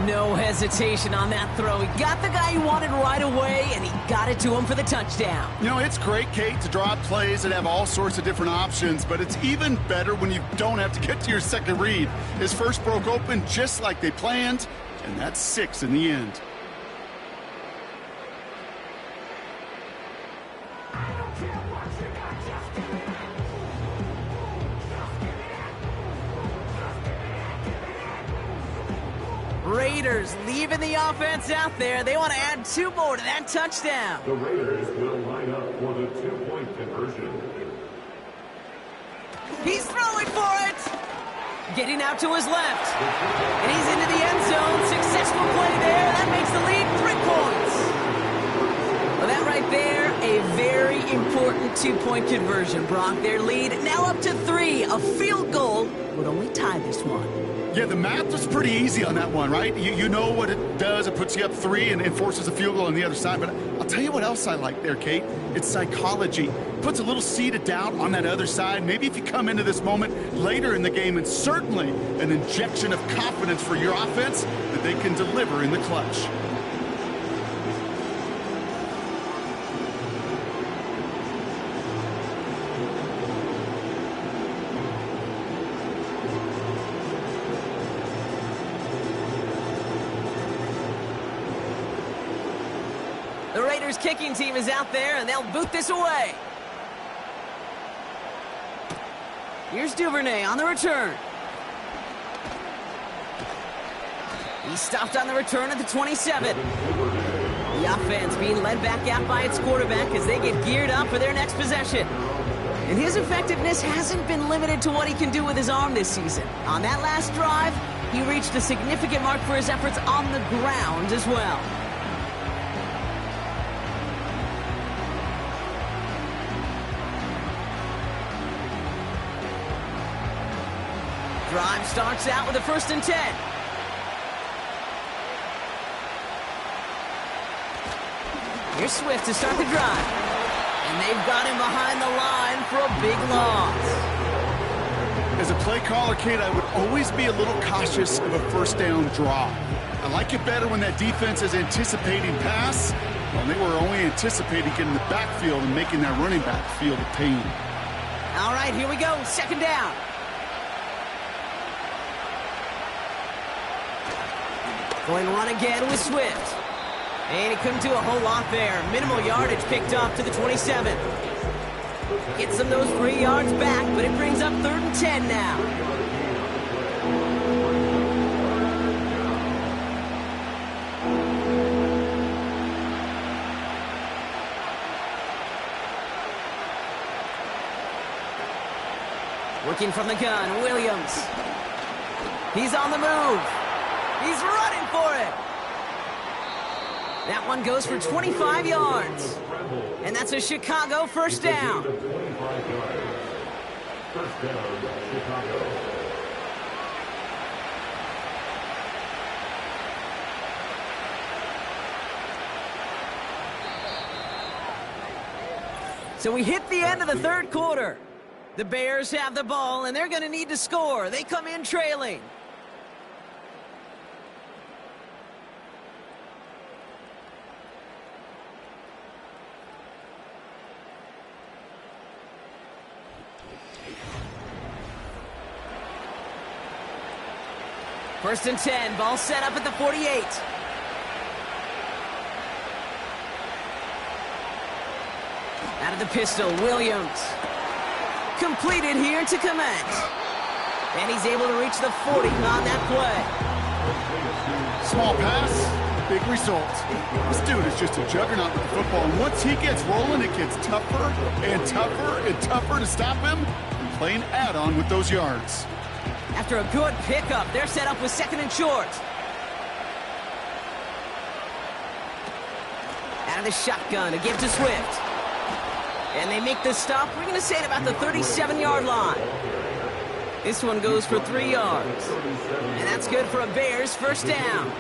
Speaker 2: No hesitation on that throw. He got the guy he wanted right away, and he got it to him for the touchdown.
Speaker 3: You know, it's great, Kate, to draw up plays that have all sorts of different options, but it's even better when you don't have to get to your second read. His first broke open just like they planned, and that's 6 in the end.
Speaker 2: Raiders leaving the offense out there. They want to add 2 more to that touchdown.
Speaker 5: The Raiders will line up for the 2-point conversion.
Speaker 2: He's throwing for it. Getting out to his left. And he's into the end zone. Successful play there. That makes the lead 3 points. Well, that right there, a very important 2-point conversion, Brock. Their lead now up to 3. A field goal would only tie this one.
Speaker 3: Yeah, the math was pretty easy on that one, right? You know what it does. It puts you up 3 and forces a field goal on the other side. But I'll tell you what else I like there, Kate. It's psychology. Puts a little seed of doubt on that other side. Maybe if you come into this moment later in the game, and certainly an injection of confidence for your offense that they can deliver in the clutch.
Speaker 2: The Raiders kicking team is out there, and they'll boot this away. Here's Duvernay on the return. He stopped on the return at the 27. The offense being led back out by its quarterback as they get geared up for their next possession. And his effectiveness hasn't been limited to what he can do with his arm this season. On that last drive, he reached a significant mark for his efforts on the ground as well. Drive starts out with a 1st and 10. Here's Swift to start the drive. And they've got him behind the line for a big loss.
Speaker 3: As a play caller, Kate, I would always be a little cautious of a first down draw. I like it better when that defense is anticipating pass. Well, they were only anticipating getting the backfield and making that running back feel the pain.
Speaker 2: All right, here we go. Second down. Going to run again with Swift. And he couldn't do a whole lot there. Minimal yardage picked off to the 27. Gets them those 3 yards back, but it brings up 3rd and 10 now. Working from the gun, Williams. He's on the move. He's running for it. That one goes for 25 yards. And that's a Chicago first down.
Speaker 5: First down, Chicago.
Speaker 2: So we hit the end of the 3rd quarter. The Bears have the ball, and they're going to need to score. They come in trailing. First and 10, ball set up at the 48. Out of the pistol, Williams. Completed here to Komet. And he's able to reach the 40 on that play.
Speaker 3: Small pass, big result. This dude is just a juggernaut with the football. And once he gets rolling, it gets tougher and tougher and tougher to stop him. And playing add-on with those yards.
Speaker 2: After a good pickup, they're set up with 2nd and short. Out of the shotgun to give to Swift. And they make the stop. We're going to say it about the 37-yard line. This one goes for 3 yards. And that's good for a Bears first down.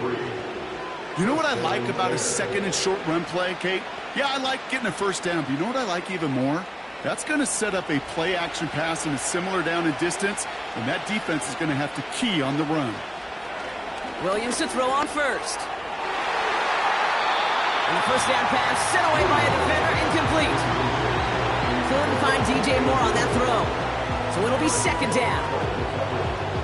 Speaker 3: You know what I like about a 2nd and short run play, Kate? Yeah, I like getting a first down, but you know what I like even more? That's going to set up a play-action pass in a similar down and distance, and that defense is going to have to key on the run.
Speaker 2: Williams to throw on first. And the first down pass sent away by a defender, incomplete. Couldn't find DJ Moore on that throw. So it'll be 2nd down.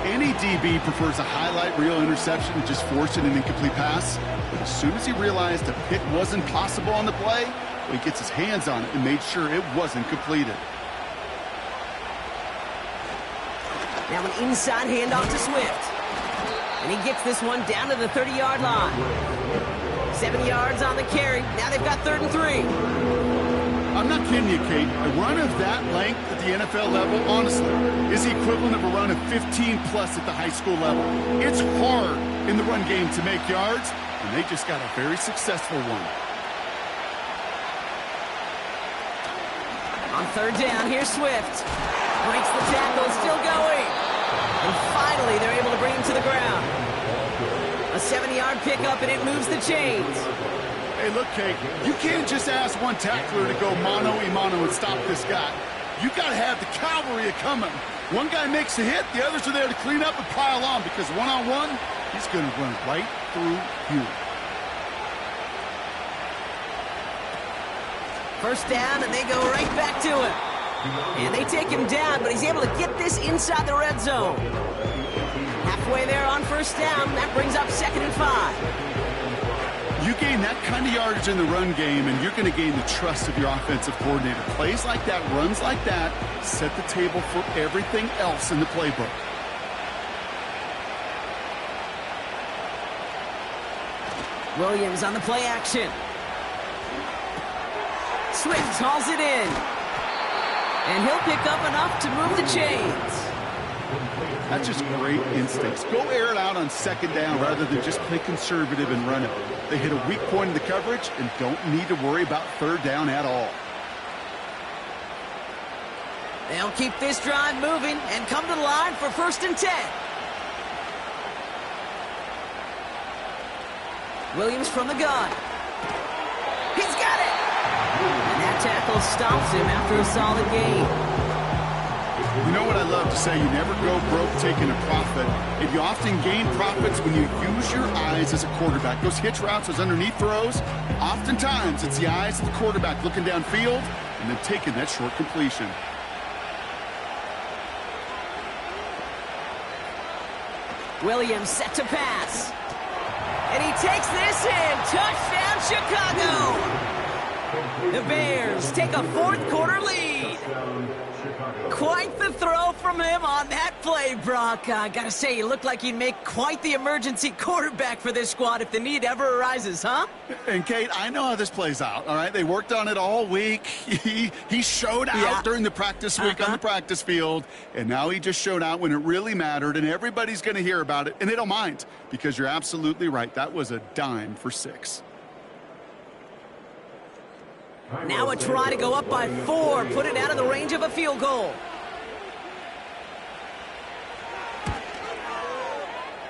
Speaker 3: Any DB prefers a highlight reel interception to just forcing an incomplete pass. But as soon as he realized a pick wasn't possible on the play, he gets his hands on it and made sure it wasn't completed.
Speaker 2: Now an inside handoff to Swift. And he gets this one down to the 30-yard line. 7 yards on the carry. Now they've got 3rd and 3.
Speaker 3: I'm not kidding you, Kate. A run of that length at the NFL level, honestly, is the equivalent of a run of 15-plus at the high school level. It's hard in the run game to make yards, and they just got a very successful one.
Speaker 2: On 3rd down, here's Swift. Breaks the tackle, still going. And finally, they're able to bring him to the ground. A 7-yard pickup, and it moves the chains.
Speaker 3: Hey, look, Kate, you can't just ask one tackler to go mano-a-mano and stop this guy. You got to have the cavalry coming. One guy makes a hit, the others are there to clean up and pile on, because one-on-one, he's going to run right through you.
Speaker 2: First down, and they go right back to him. And they take him down, but he's able to get this inside the red zone. Halfway there on first down, that brings up 2nd and 5.
Speaker 3: You gain that kind of yardage in the run game, and you're going to gain the trust of your offensive coordinator. Plays like that, runs like that, set the table for everything else in the playbook.
Speaker 2: Williams on the play action. Swift hauls it in. And he'll pick up enough to move the chains.
Speaker 3: That's just great instincts. Go air it out on 2nd down rather than just play conservative and run it. They hit a weak point in the coverage and don't need to worry about 3rd down at all.
Speaker 2: They'll keep this drive moving and come to the line for 1st and 10. Williams from the gun. He's got it! And that tackle stops him after a solid gain.
Speaker 3: You know what I love to say? You never go broke taking a profit. And you often gain profits when you use your eyes as a quarterback. Those hitch routes, those underneath throws, oftentimes it's the eyes of the quarterback looking downfield and then taking that short completion.
Speaker 2: Williams set to pass. And he takes this in. Touchdown, Chicago! The Bears take a fourth-quarter lead. Quite the throw from him on that play, Brock. Gotta say, he looked like he'd make quite the emergency quarterback for this squad if the need ever arises, huh?
Speaker 3: And, Kate, I know how this plays out, all right? They worked on it all week. He showed out during the practice week on the practice field, and now he just showed out when it really mattered, and everybody's going to hear about it, and they don't mind because you're absolutely right. That was a dime for 6.
Speaker 2: Now a try to go up by 4, put it out of the range of a field goal.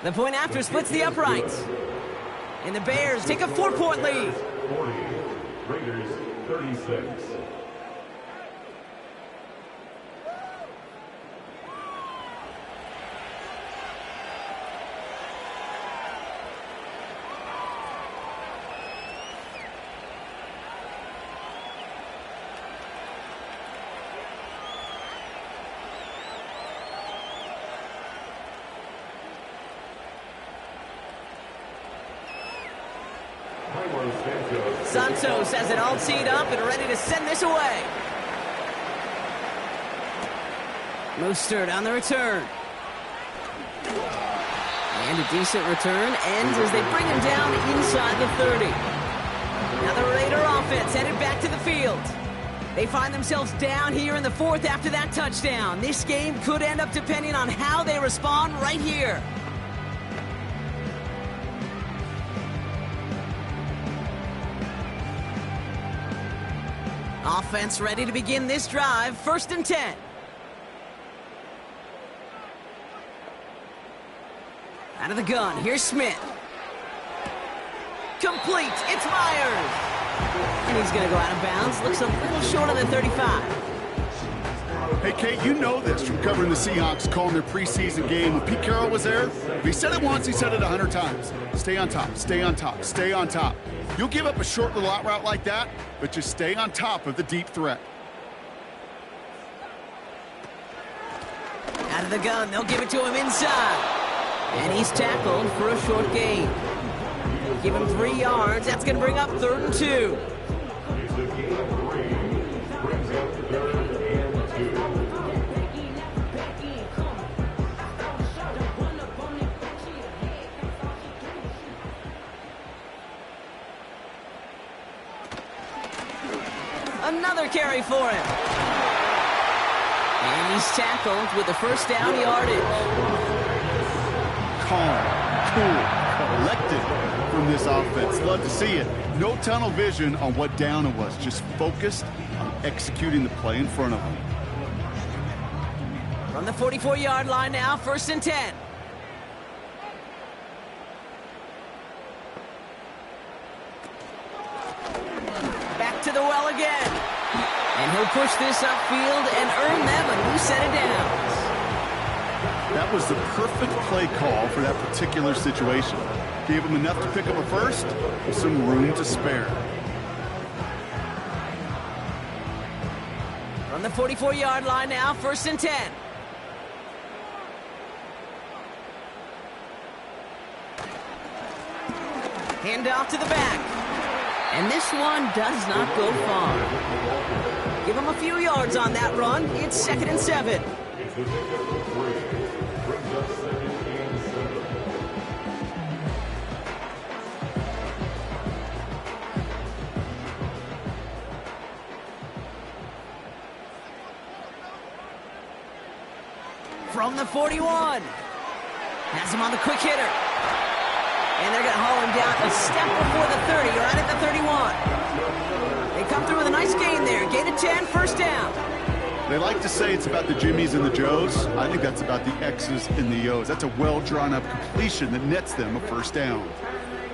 Speaker 2: The point after splits the uprights. And the Bears take a 4-point lead.
Speaker 5: 40, Raiders 36.
Speaker 2: Santos has it all teed up and ready to send this away. Mostert on the return. And a decent return ends as they bring him down inside the 30. Now the Raider offense headed back to the field. They find themselves down here in the 4th after that touchdown. This game could end up depending on how they respond right here. Offense ready to begin this drive. 1st and 10. Out of the gun, here's Smith. Complete, it's Myers. And he's going to go out of bounds. Looks a little short of the 35.
Speaker 3: Hey, Kate, you know this from covering the Seahawks, calling their preseason game. When Pete Carroll was there, if he said it once, he said it 100 times. Stay on top, stay on top, stay on top. You'll give up a short little out route like that, but just stay on top of the deep threat.
Speaker 2: Out of the gun, they'll give it to him inside. And he's tackled for a short gain. Give him 3 yards. That's going to bring up 3rd and 2.
Speaker 5: It's a gain of 3. Brings up 3rd and 2.
Speaker 2: Another carry for him. And he's tackled with the 1st down yardage.
Speaker 3: Calm, cool, collected from this offense. Love to see it. No tunnel vision on what down it was. Just focused on executing the play in front of them.
Speaker 2: From the 44-yard line now, 1st and 10. Back to the well again. And he'll push this upfield and earn them a new set of downs.
Speaker 3: That was the perfect play call for that particular situation. Gave him enough to pick up a 1st with some room to spare.
Speaker 2: From the 44-yard line now, 1st and 10. Hand off to the back. And this one does not go far. Give him a few yards on that run. It's 2nd and 7.
Speaker 5: It's a pick of 3. Brings up 2nd and 7.
Speaker 2: From the 41. Has him on the quick hitter. And they're going to haul him down a step before the 30, right at the 31. They come through with a nice gain there. Gain of 10, 1st down.
Speaker 3: They like to say it's about the Jimmies and the Joes. I think that's about the X's and the O's. That's a well-drawn-up completion that nets them a 1st down.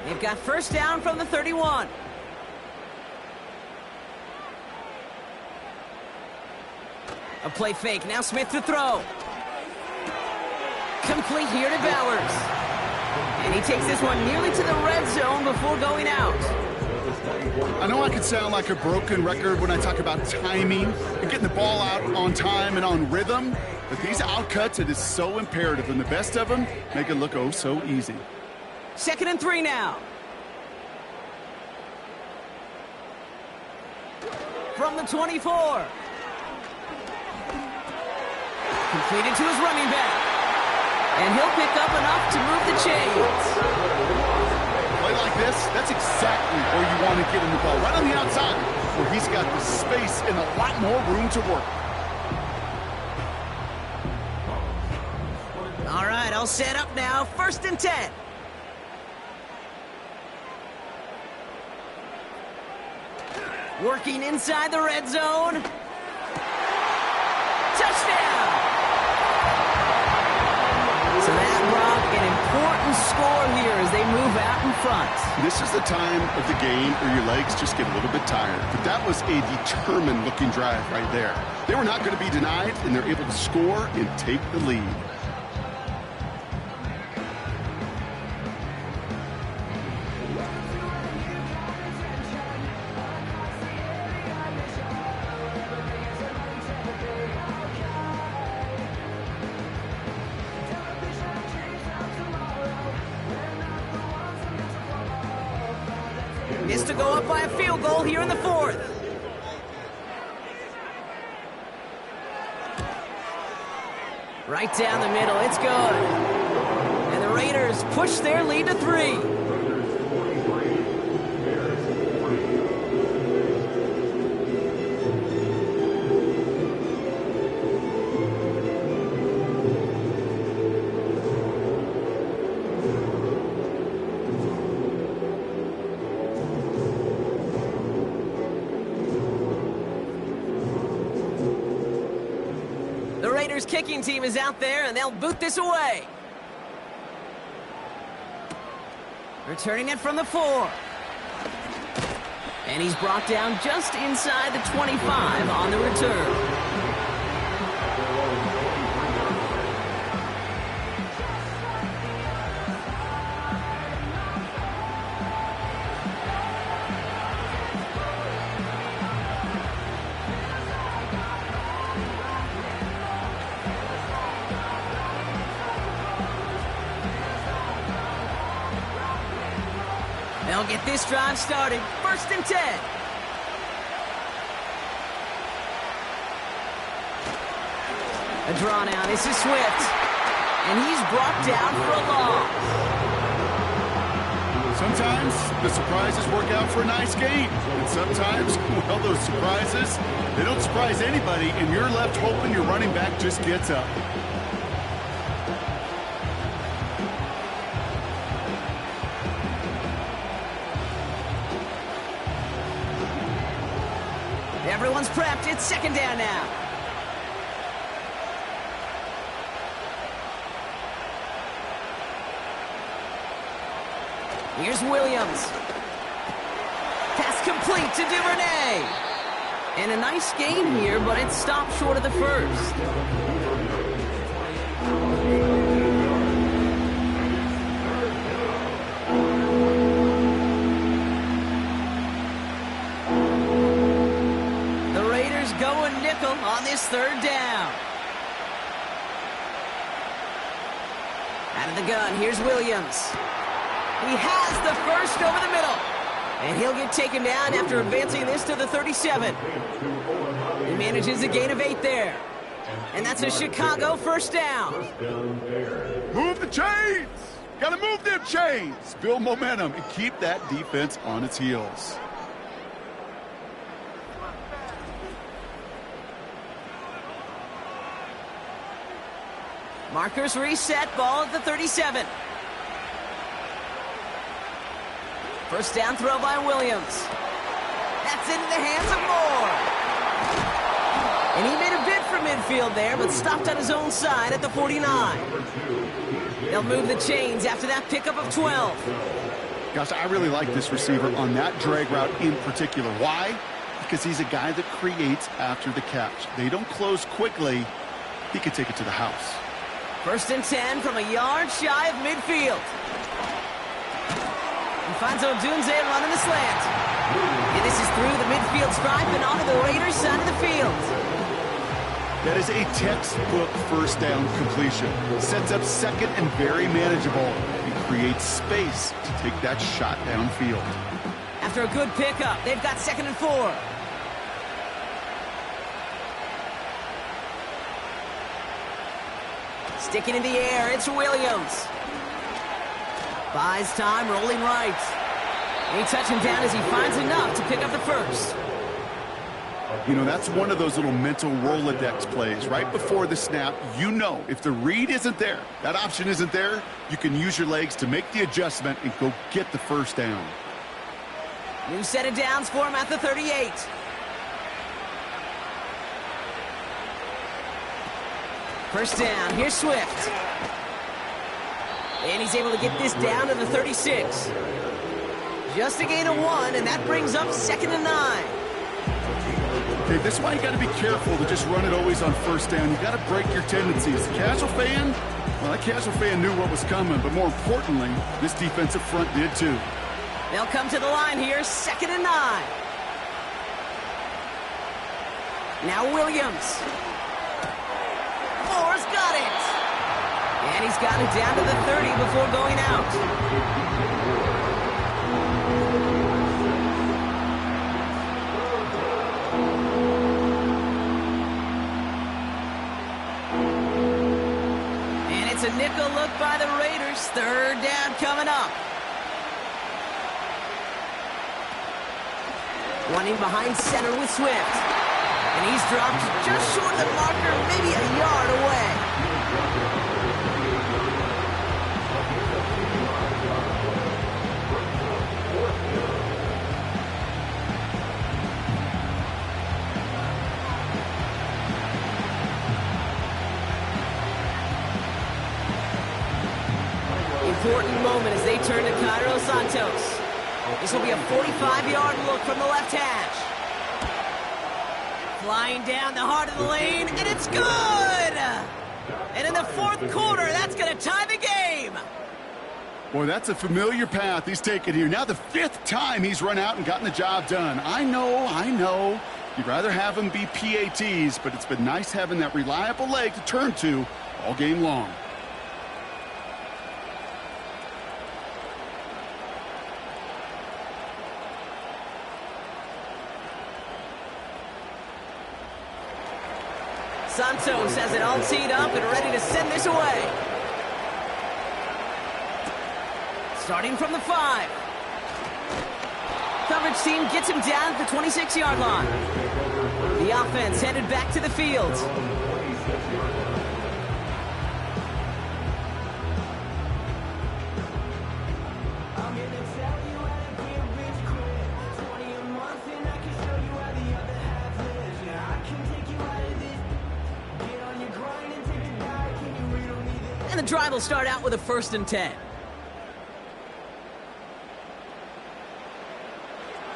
Speaker 2: They've got 1st down from the 31. A play fake. Now Smith to throw. Complete here to Bowers. And he takes this one nearly to the red zone before going out.
Speaker 3: I know I could sound like a broken record when I talk about timing and getting the ball out on time and on rhythm, but these outcuts, it is so imperative, and the best of them make it look oh so easy.
Speaker 2: 2nd and 3 now. From the 24. Completed to his running back. And he'll pick up enough to move the chains.
Speaker 3: Play like this, that's exactly where you want to get him the ball, right on the outside, where he's got the space and a lot more room to work.
Speaker 2: All right, I'll set up now. 1st and 10. Working inside the red zone. Touchdown! So that brought an important score here as they move out in front.
Speaker 3: This is the time of the game where your legs just get a little bit tired. But that was a determined-looking drive right there. They were not going to be denied, and they're able to score and take the lead.
Speaker 2: Is to go up by a field goal here in the 4th. Right down the middle, it's good. And the Raiders push their lead to 3. The Raiders kicking team is out there, and they'll boot this away. Returning it from the 4. And he's brought down just inside the 25 on the return. They'll get this drive started. 1st and 10. A draw now. This is Swift. And he's brought down for a loss.
Speaker 3: Sometimes the surprises work out for a nice game. And sometimes, well, those surprises, they don't surprise anybody, and you're left hoping your running back just gets up.
Speaker 2: Everyone's prepped. It's 2nd down now. Here's Williams. Pass complete to Duvernay. And a nice gain here, but it stopped short of the 1st. Going nickel on this 3rd down. Out of the gun, here's Williams. He has the 1st over the middle. And he'll get taken down after advancing this to the 37. He manages a gain of 8 there. And that's a Chicago 1st down.
Speaker 3: Move the chains! Gotta move them chains! Build momentum and keep that defense on its heels.
Speaker 2: Markers reset, ball at the 37. 1st down throw by Williams. That's into the hands of Moore. And he made a bid for midfield there, but stopped on his own side at the 49. They'll move the chains after that pickup of 12.
Speaker 3: Gosh, I really like this receiver on that drag route in particular. Why? because he's a guy that creates after the catch. They don't close quickly. He could take it to the house.
Speaker 2: 1st and 10 from a yard shy of midfield. And finds Odunze running the slant. And this is through the midfield stripe and onto the Raiders' side of the field.
Speaker 3: That is a textbook first down completion. Sets up second and very manageable. And creates space to take that shot downfield.
Speaker 2: After a good pickup, they've got 2nd and 4. Sticking in the air, it's Williams. Buys time, rolling right. They touch him down as he finds enough to pick up the first.
Speaker 3: You know, that's one of those little mental Rolodex plays. Right before the snap, you know if the read isn't there, that option isn't there, you can use your legs to make the adjustment and go get the first down.
Speaker 2: New set of downs for him at the 38. First down, here's Swift. And he's able to get this down to the 36. Just a gain of 1, and that brings up 2nd and 9.
Speaker 3: Okay, this is why you got to be careful to just run it always on first down. You got to break your tendencies. The casual fan, well, that casual fan knew what was coming, but more importantly, this defensive front did too.
Speaker 2: They'll come to the line here, 2nd and 9. Now Williams. Moore's got it. And he's got it down to the 30 before going out. And it's a nickel look by the Raiders. 3rd down coming up. Running behind center with Swift. And he's dropped just short of the marker, maybe a yard away. Important moment as they turn to Cairo Santos. This will be a 45-yard look from the left hash. Flying down the heart of the lane, and it's good! And in the 4th quarter, that's going to tie the game.
Speaker 3: Boy, that's a familiar path he's taken here. Now the 5th time he's run out and gotten the job done. I know. You'd rather have him be PATs, but it's been nice having that reliable leg to turn to all game long.
Speaker 2: Santos has it all teed up and ready to send this away. Starting from the 5. Coverage team gets him down at the 26-yard line. The offense headed back to the field. And the drive will start out with a 1st and 10.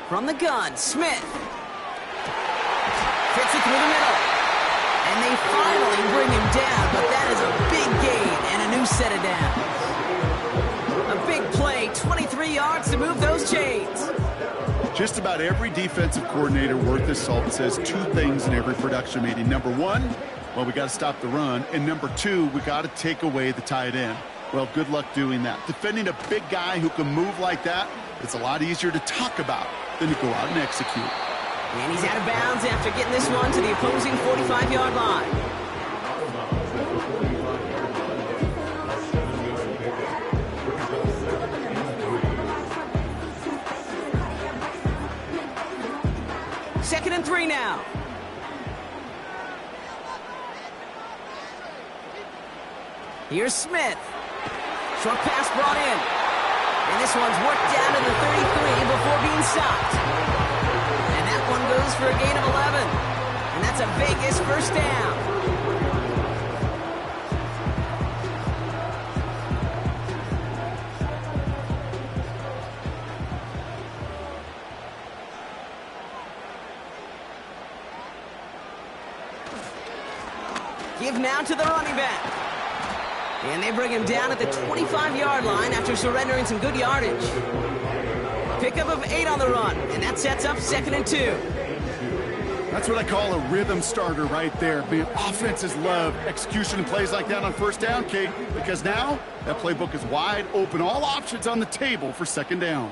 Speaker 2: From the gun, Smith. Fits it through the middle. And they finally bring him down, but that is a big gain and a new set of downs. A big play, 23 yards to move those chains.
Speaker 3: Just about every defensive coordinator worth his salt says 2 things in every production meeting. Number 1, well, we got to stop the run. And number 2, we got to take away the tight end. Well, good luck doing that. Defending a big guy who can move like that, it's a lot easier to talk about than to go out and execute.
Speaker 2: And he's out of bounds after getting this one to the opposing 45-yard line. Second and 3 now. Here's Smith. Short pass brought in. And this one's worked down to the 33 before being stopped. And that one goes for a gain of 11. And that's a Vegas first down. Give now to the running back. And they bring him down at the 25-yard line after surrendering some good yardage. Pickup of 8 on the run, and that sets up 2nd and 2.
Speaker 3: That's what I call a rhythm starter right there. Offenses love execution and plays like that on first down, Kate, because now that playbook is wide open. All options on the table for 2nd down.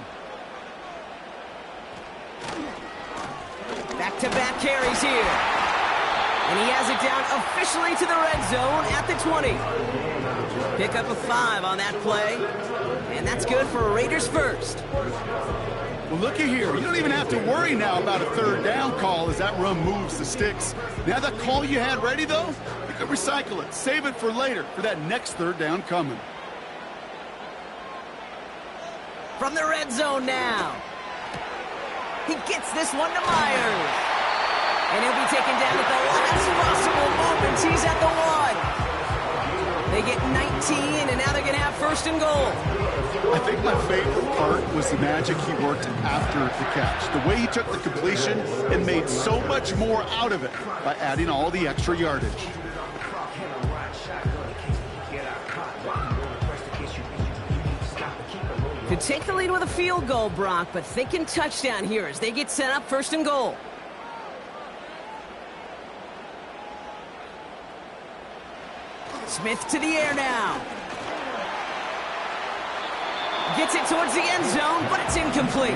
Speaker 2: Back-to-back carries here. And he has it down officially to the red zone at the 20. Pick up a 5 on that play. And that's good for Raiders first.
Speaker 3: Well, looky here. You don't even have to worry now about a 3rd down call as that run moves the sticks. Now that call you had ready, though, you can recycle it. Save it for later for that next 3rd down coming.
Speaker 2: From the red zone now. He gets this one to Myers. And he'll be taken down at the last possible moment. He's at the 1. They get 19, and now they're going to have 1st and goal.
Speaker 3: I think my favorite part was the magic he worked after the catch. The way he took the completion and made so much more out of it by adding all the extra yardage.
Speaker 2: Could take the lead with a field goal, Brock, but thinking touchdown here as they get set up 1st and goal. Smith to the air now. Gets it towards the end zone, but it's incomplete.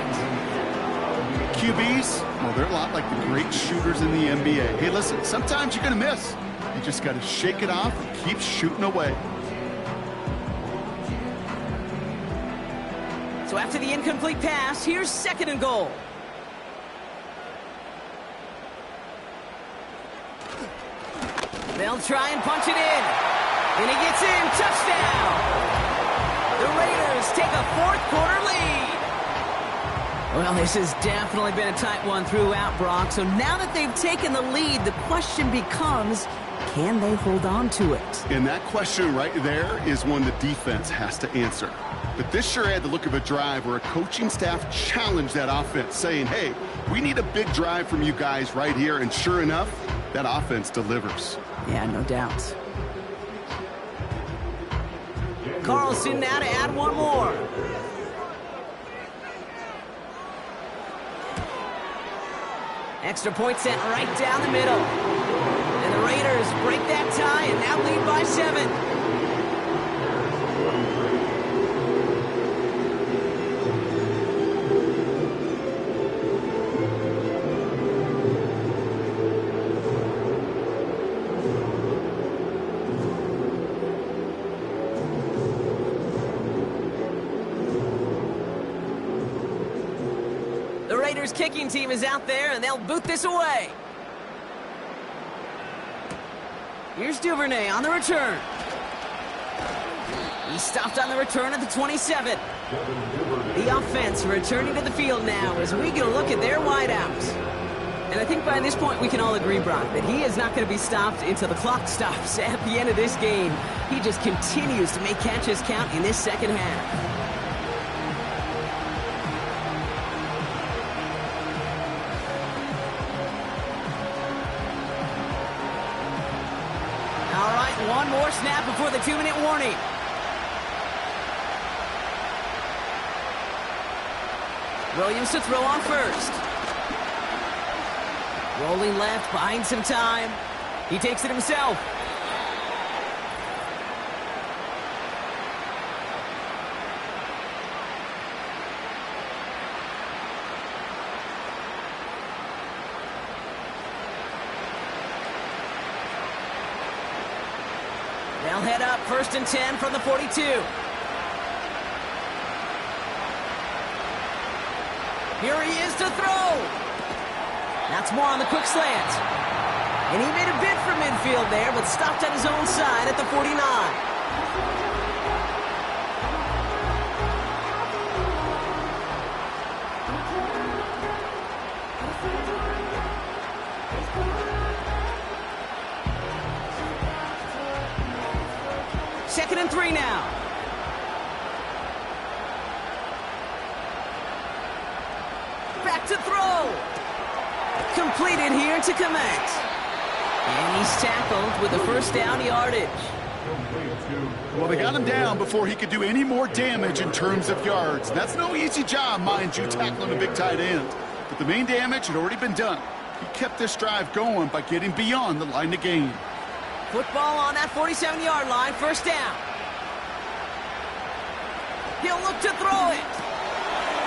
Speaker 3: QBs, well, they're a lot like the great shooters in the NBA. Hey, listen, sometimes you're going to miss. You just got to shake it off and keep shooting away.
Speaker 2: So after the incomplete pass, here's 2nd and goal. They'll try and punch it in. And he gets in. Touchdown! The Raiders take a 4th quarter lead. Well, this has definitely been a tight one throughout, Brock. So now that they've taken the lead, the question becomes, can they hold on to it?
Speaker 3: And that question right there is one the defense has to answer. But this sure had the look of a drive where a coaching staff challenged that offense, saying, hey, we need a big drive from you guys right here. And sure enough, that offense delivers.
Speaker 2: Yeah, no doubt. Carlson now to add one more. Extra point sent right down the middle. And the Raiders break that tie and now lead by 7. Raiders kicking team is out there, and they'll boot this away. Here's Duvernay on the return. He stopped on the return at the 27. The offense returning to the field now as we get a look at their wideouts. And I think by this point we can all agree, Brock, that he is not going to be stopped until the clock stops at the end of this game. He just continues to make catches count in this second half. One more snap before the 2-minute warning. Williams to throw on first. Rolling left, buying some time. He takes it himself. They'll head up 1st and 10 from the 42. Here he is to throw. That's more on the quick slant. And he made a bid for midfield there, but stopped at his own side at the 49. Second and 3 now. Back to throw. Completed here to Komet. And he's tackled with the first down yardage.
Speaker 3: Well, they got him down before he could do any more damage in terms of yards. That's no easy job, mind you, tackling a big tight end. But the main damage had already been done. He kept this drive going by getting beyond the line of game.
Speaker 2: Football on that 47-yard line, first down. He'll look to throw it.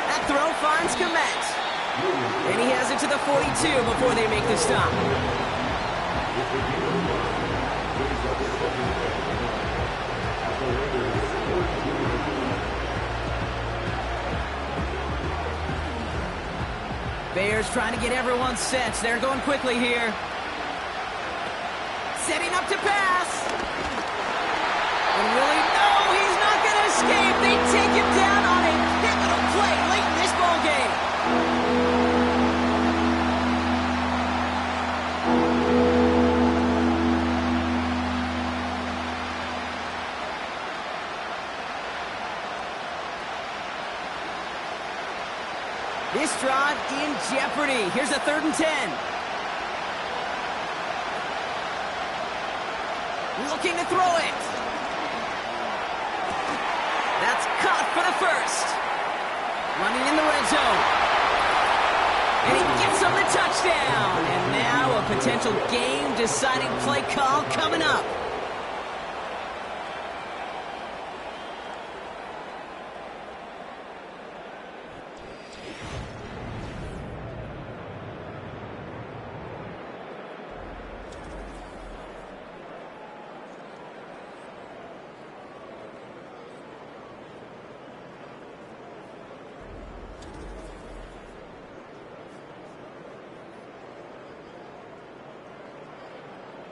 Speaker 2: That throw finds Komet. And he has it to the 42 before they make the stop. Bears trying to get everyone set. They're going quickly here. Setting up to pass. And really, no, he's not going to escape. They take him down on a pivotal play late in this ball game. This drive in jeopardy. Here's a 3rd and 10. Looking to throw it. That's caught for the first. Running in the red zone. And he gets him the touchdown. And now a potential game-deciding play call coming up.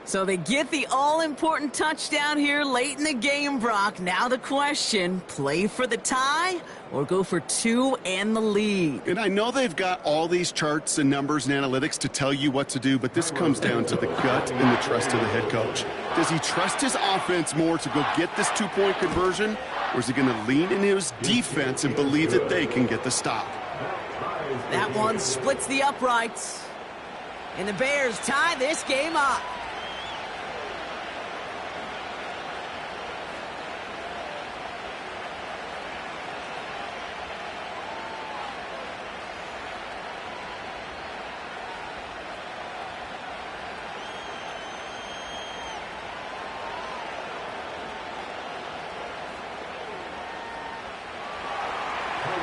Speaker 2: So they get the all-important touchdown here late in the game, Brock. Now the question, play for the tie or go for 2 and the lead?
Speaker 3: And I know they've got all these charts and numbers and analytics to tell you what to do, but this comes down to the gut and the trust of the head coach. Does he trust his offense more to go get this 2-point conversion, or is he going to lean in his defense and believe that they can get the stop?
Speaker 2: That one splits the uprights. And the Bears tie this game up.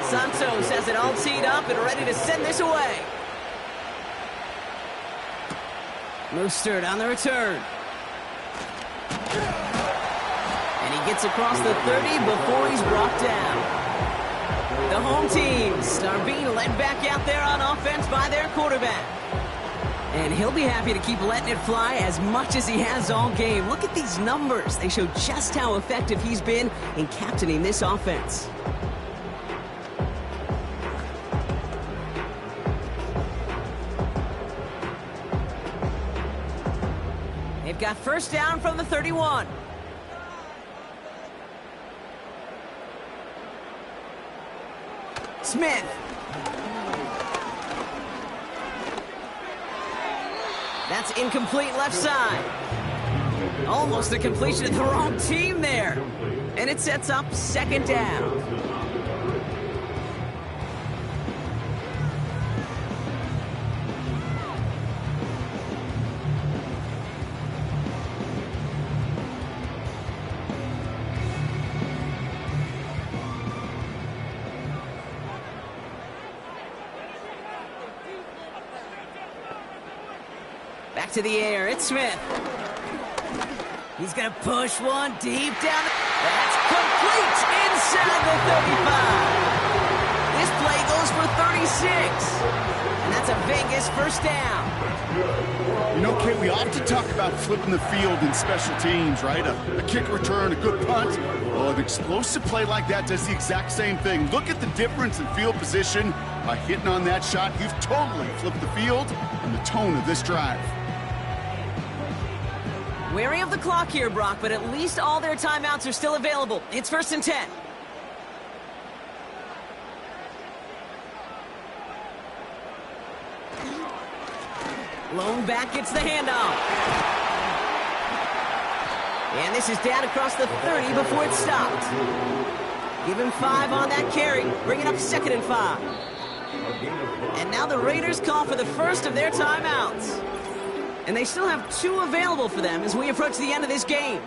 Speaker 2: Santos has it all teed up and ready to send this away. Mostert on the return. And he gets across the 30 before he's brought down. The home teams are being led back out there on offense by their quarterback. And he'll be happy to keep letting it fly as much as he has all game. Look at these numbers. They show just how effective he's been in captaining this offense. They've got first down from the 31. Smith. That's incomplete left side. Almost a completion of the wrong team there. And it sets up second down. Back to the air, it's Smith. He's going to push one deep down. That's complete inside the 35. This play goes for 36. And that's a Vegas first down.
Speaker 3: You know, Kate, we often talk about flipping the field in special teams, right? A kick return, a good punt. Well, an explosive play like that does the exact same thing. Look at the difference in field position. By hitting on that shot, you've totally flipped the field and the tone of this drive.
Speaker 2: Wary of the clock here, Brock, but at least all their timeouts are still available. It's first and 10. Lone back gets the handoff. And this is down across the 30 before it stopped. Give him 5 on that carry. Bring it up 2nd and 5. And now the Raiders call for the first of their timeouts. And they still have 2 available for them as we approach the end of this game.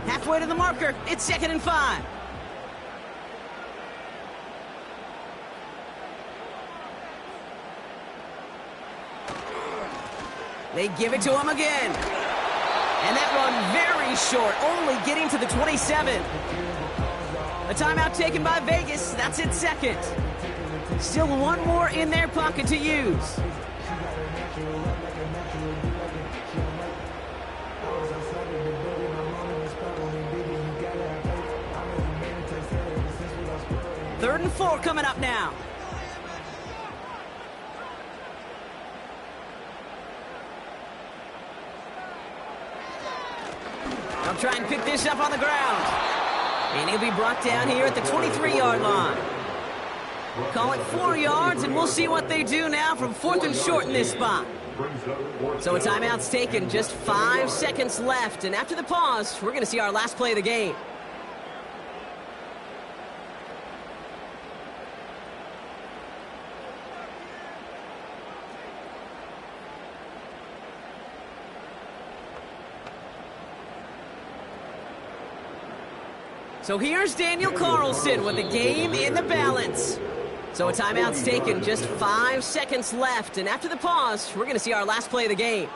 Speaker 2: Halfway to the marker, it's 2nd and 5. They give it to him again. And that run very short, only getting to the 27. A timeout taken by Vegas. That's its 2nd. Still 1 more in their pocket to use. Third and 4 coming up now. They'll try and pick this up on the ground. And he'll be brought down here at the 23-yard line. Call it 4 yards, and we'll see what they do now from 4th and short in this spot. So a timeout's taken, just 5 seconds left. And after the pause, we're going to see our last play of the game. So here's Daniel Carlson with the game in the balance. So a timeout's taken, just 5 seconds left. And after the pause, we're going to see our last play of the game.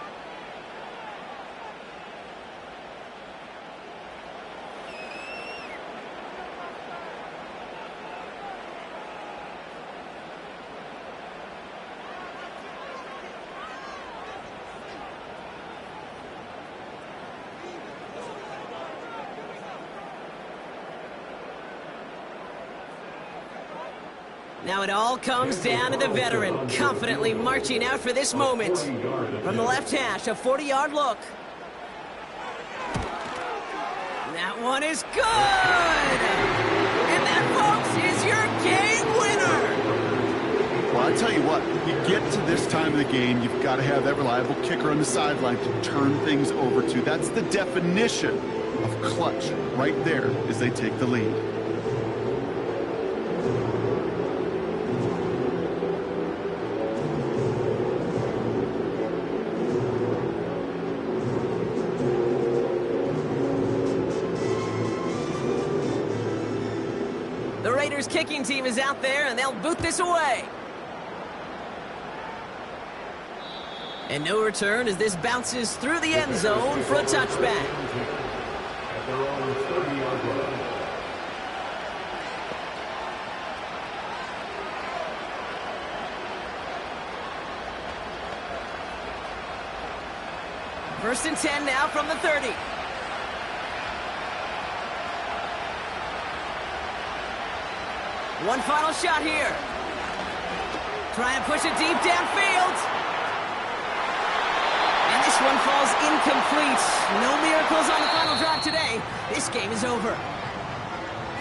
Speaker 2: Now it all comes down to the veteran, confidently marching out for this moment. From the left hash, a 40-yard look. That one is good! And that, folks, is your game winner!
Speaker 3: Well, I tell you what, you get to this time of the game, you've got to have that reliable kicker on the sideline to turn things over to. That's the definition of clutch right there as they take the lead.
Speaker 2: The Raiders kicking team is out there, and they'll boot this away. And no return as this bounces through the end zone for a touchback.
Speaker 5: At their own 30-yard line.
Speaker 2: First and 10 now from the 30. One final shot here. Trying to push it deep downfield. And this one falls incomplete. No miracles on the final drive today. This game is over.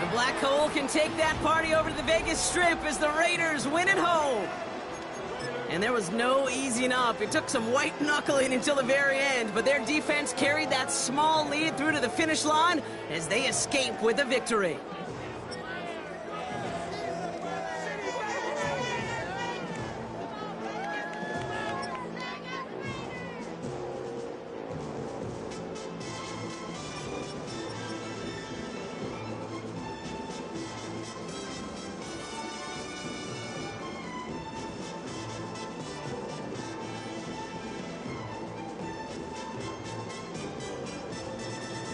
Speaker 2: The Black Hole can take that party over to the Vegas Strip as the Raiders win at home. And there was no easing up. It took some white knuckling until the very end, but their defense carried that small lead through to the finish line as they escape with a victory.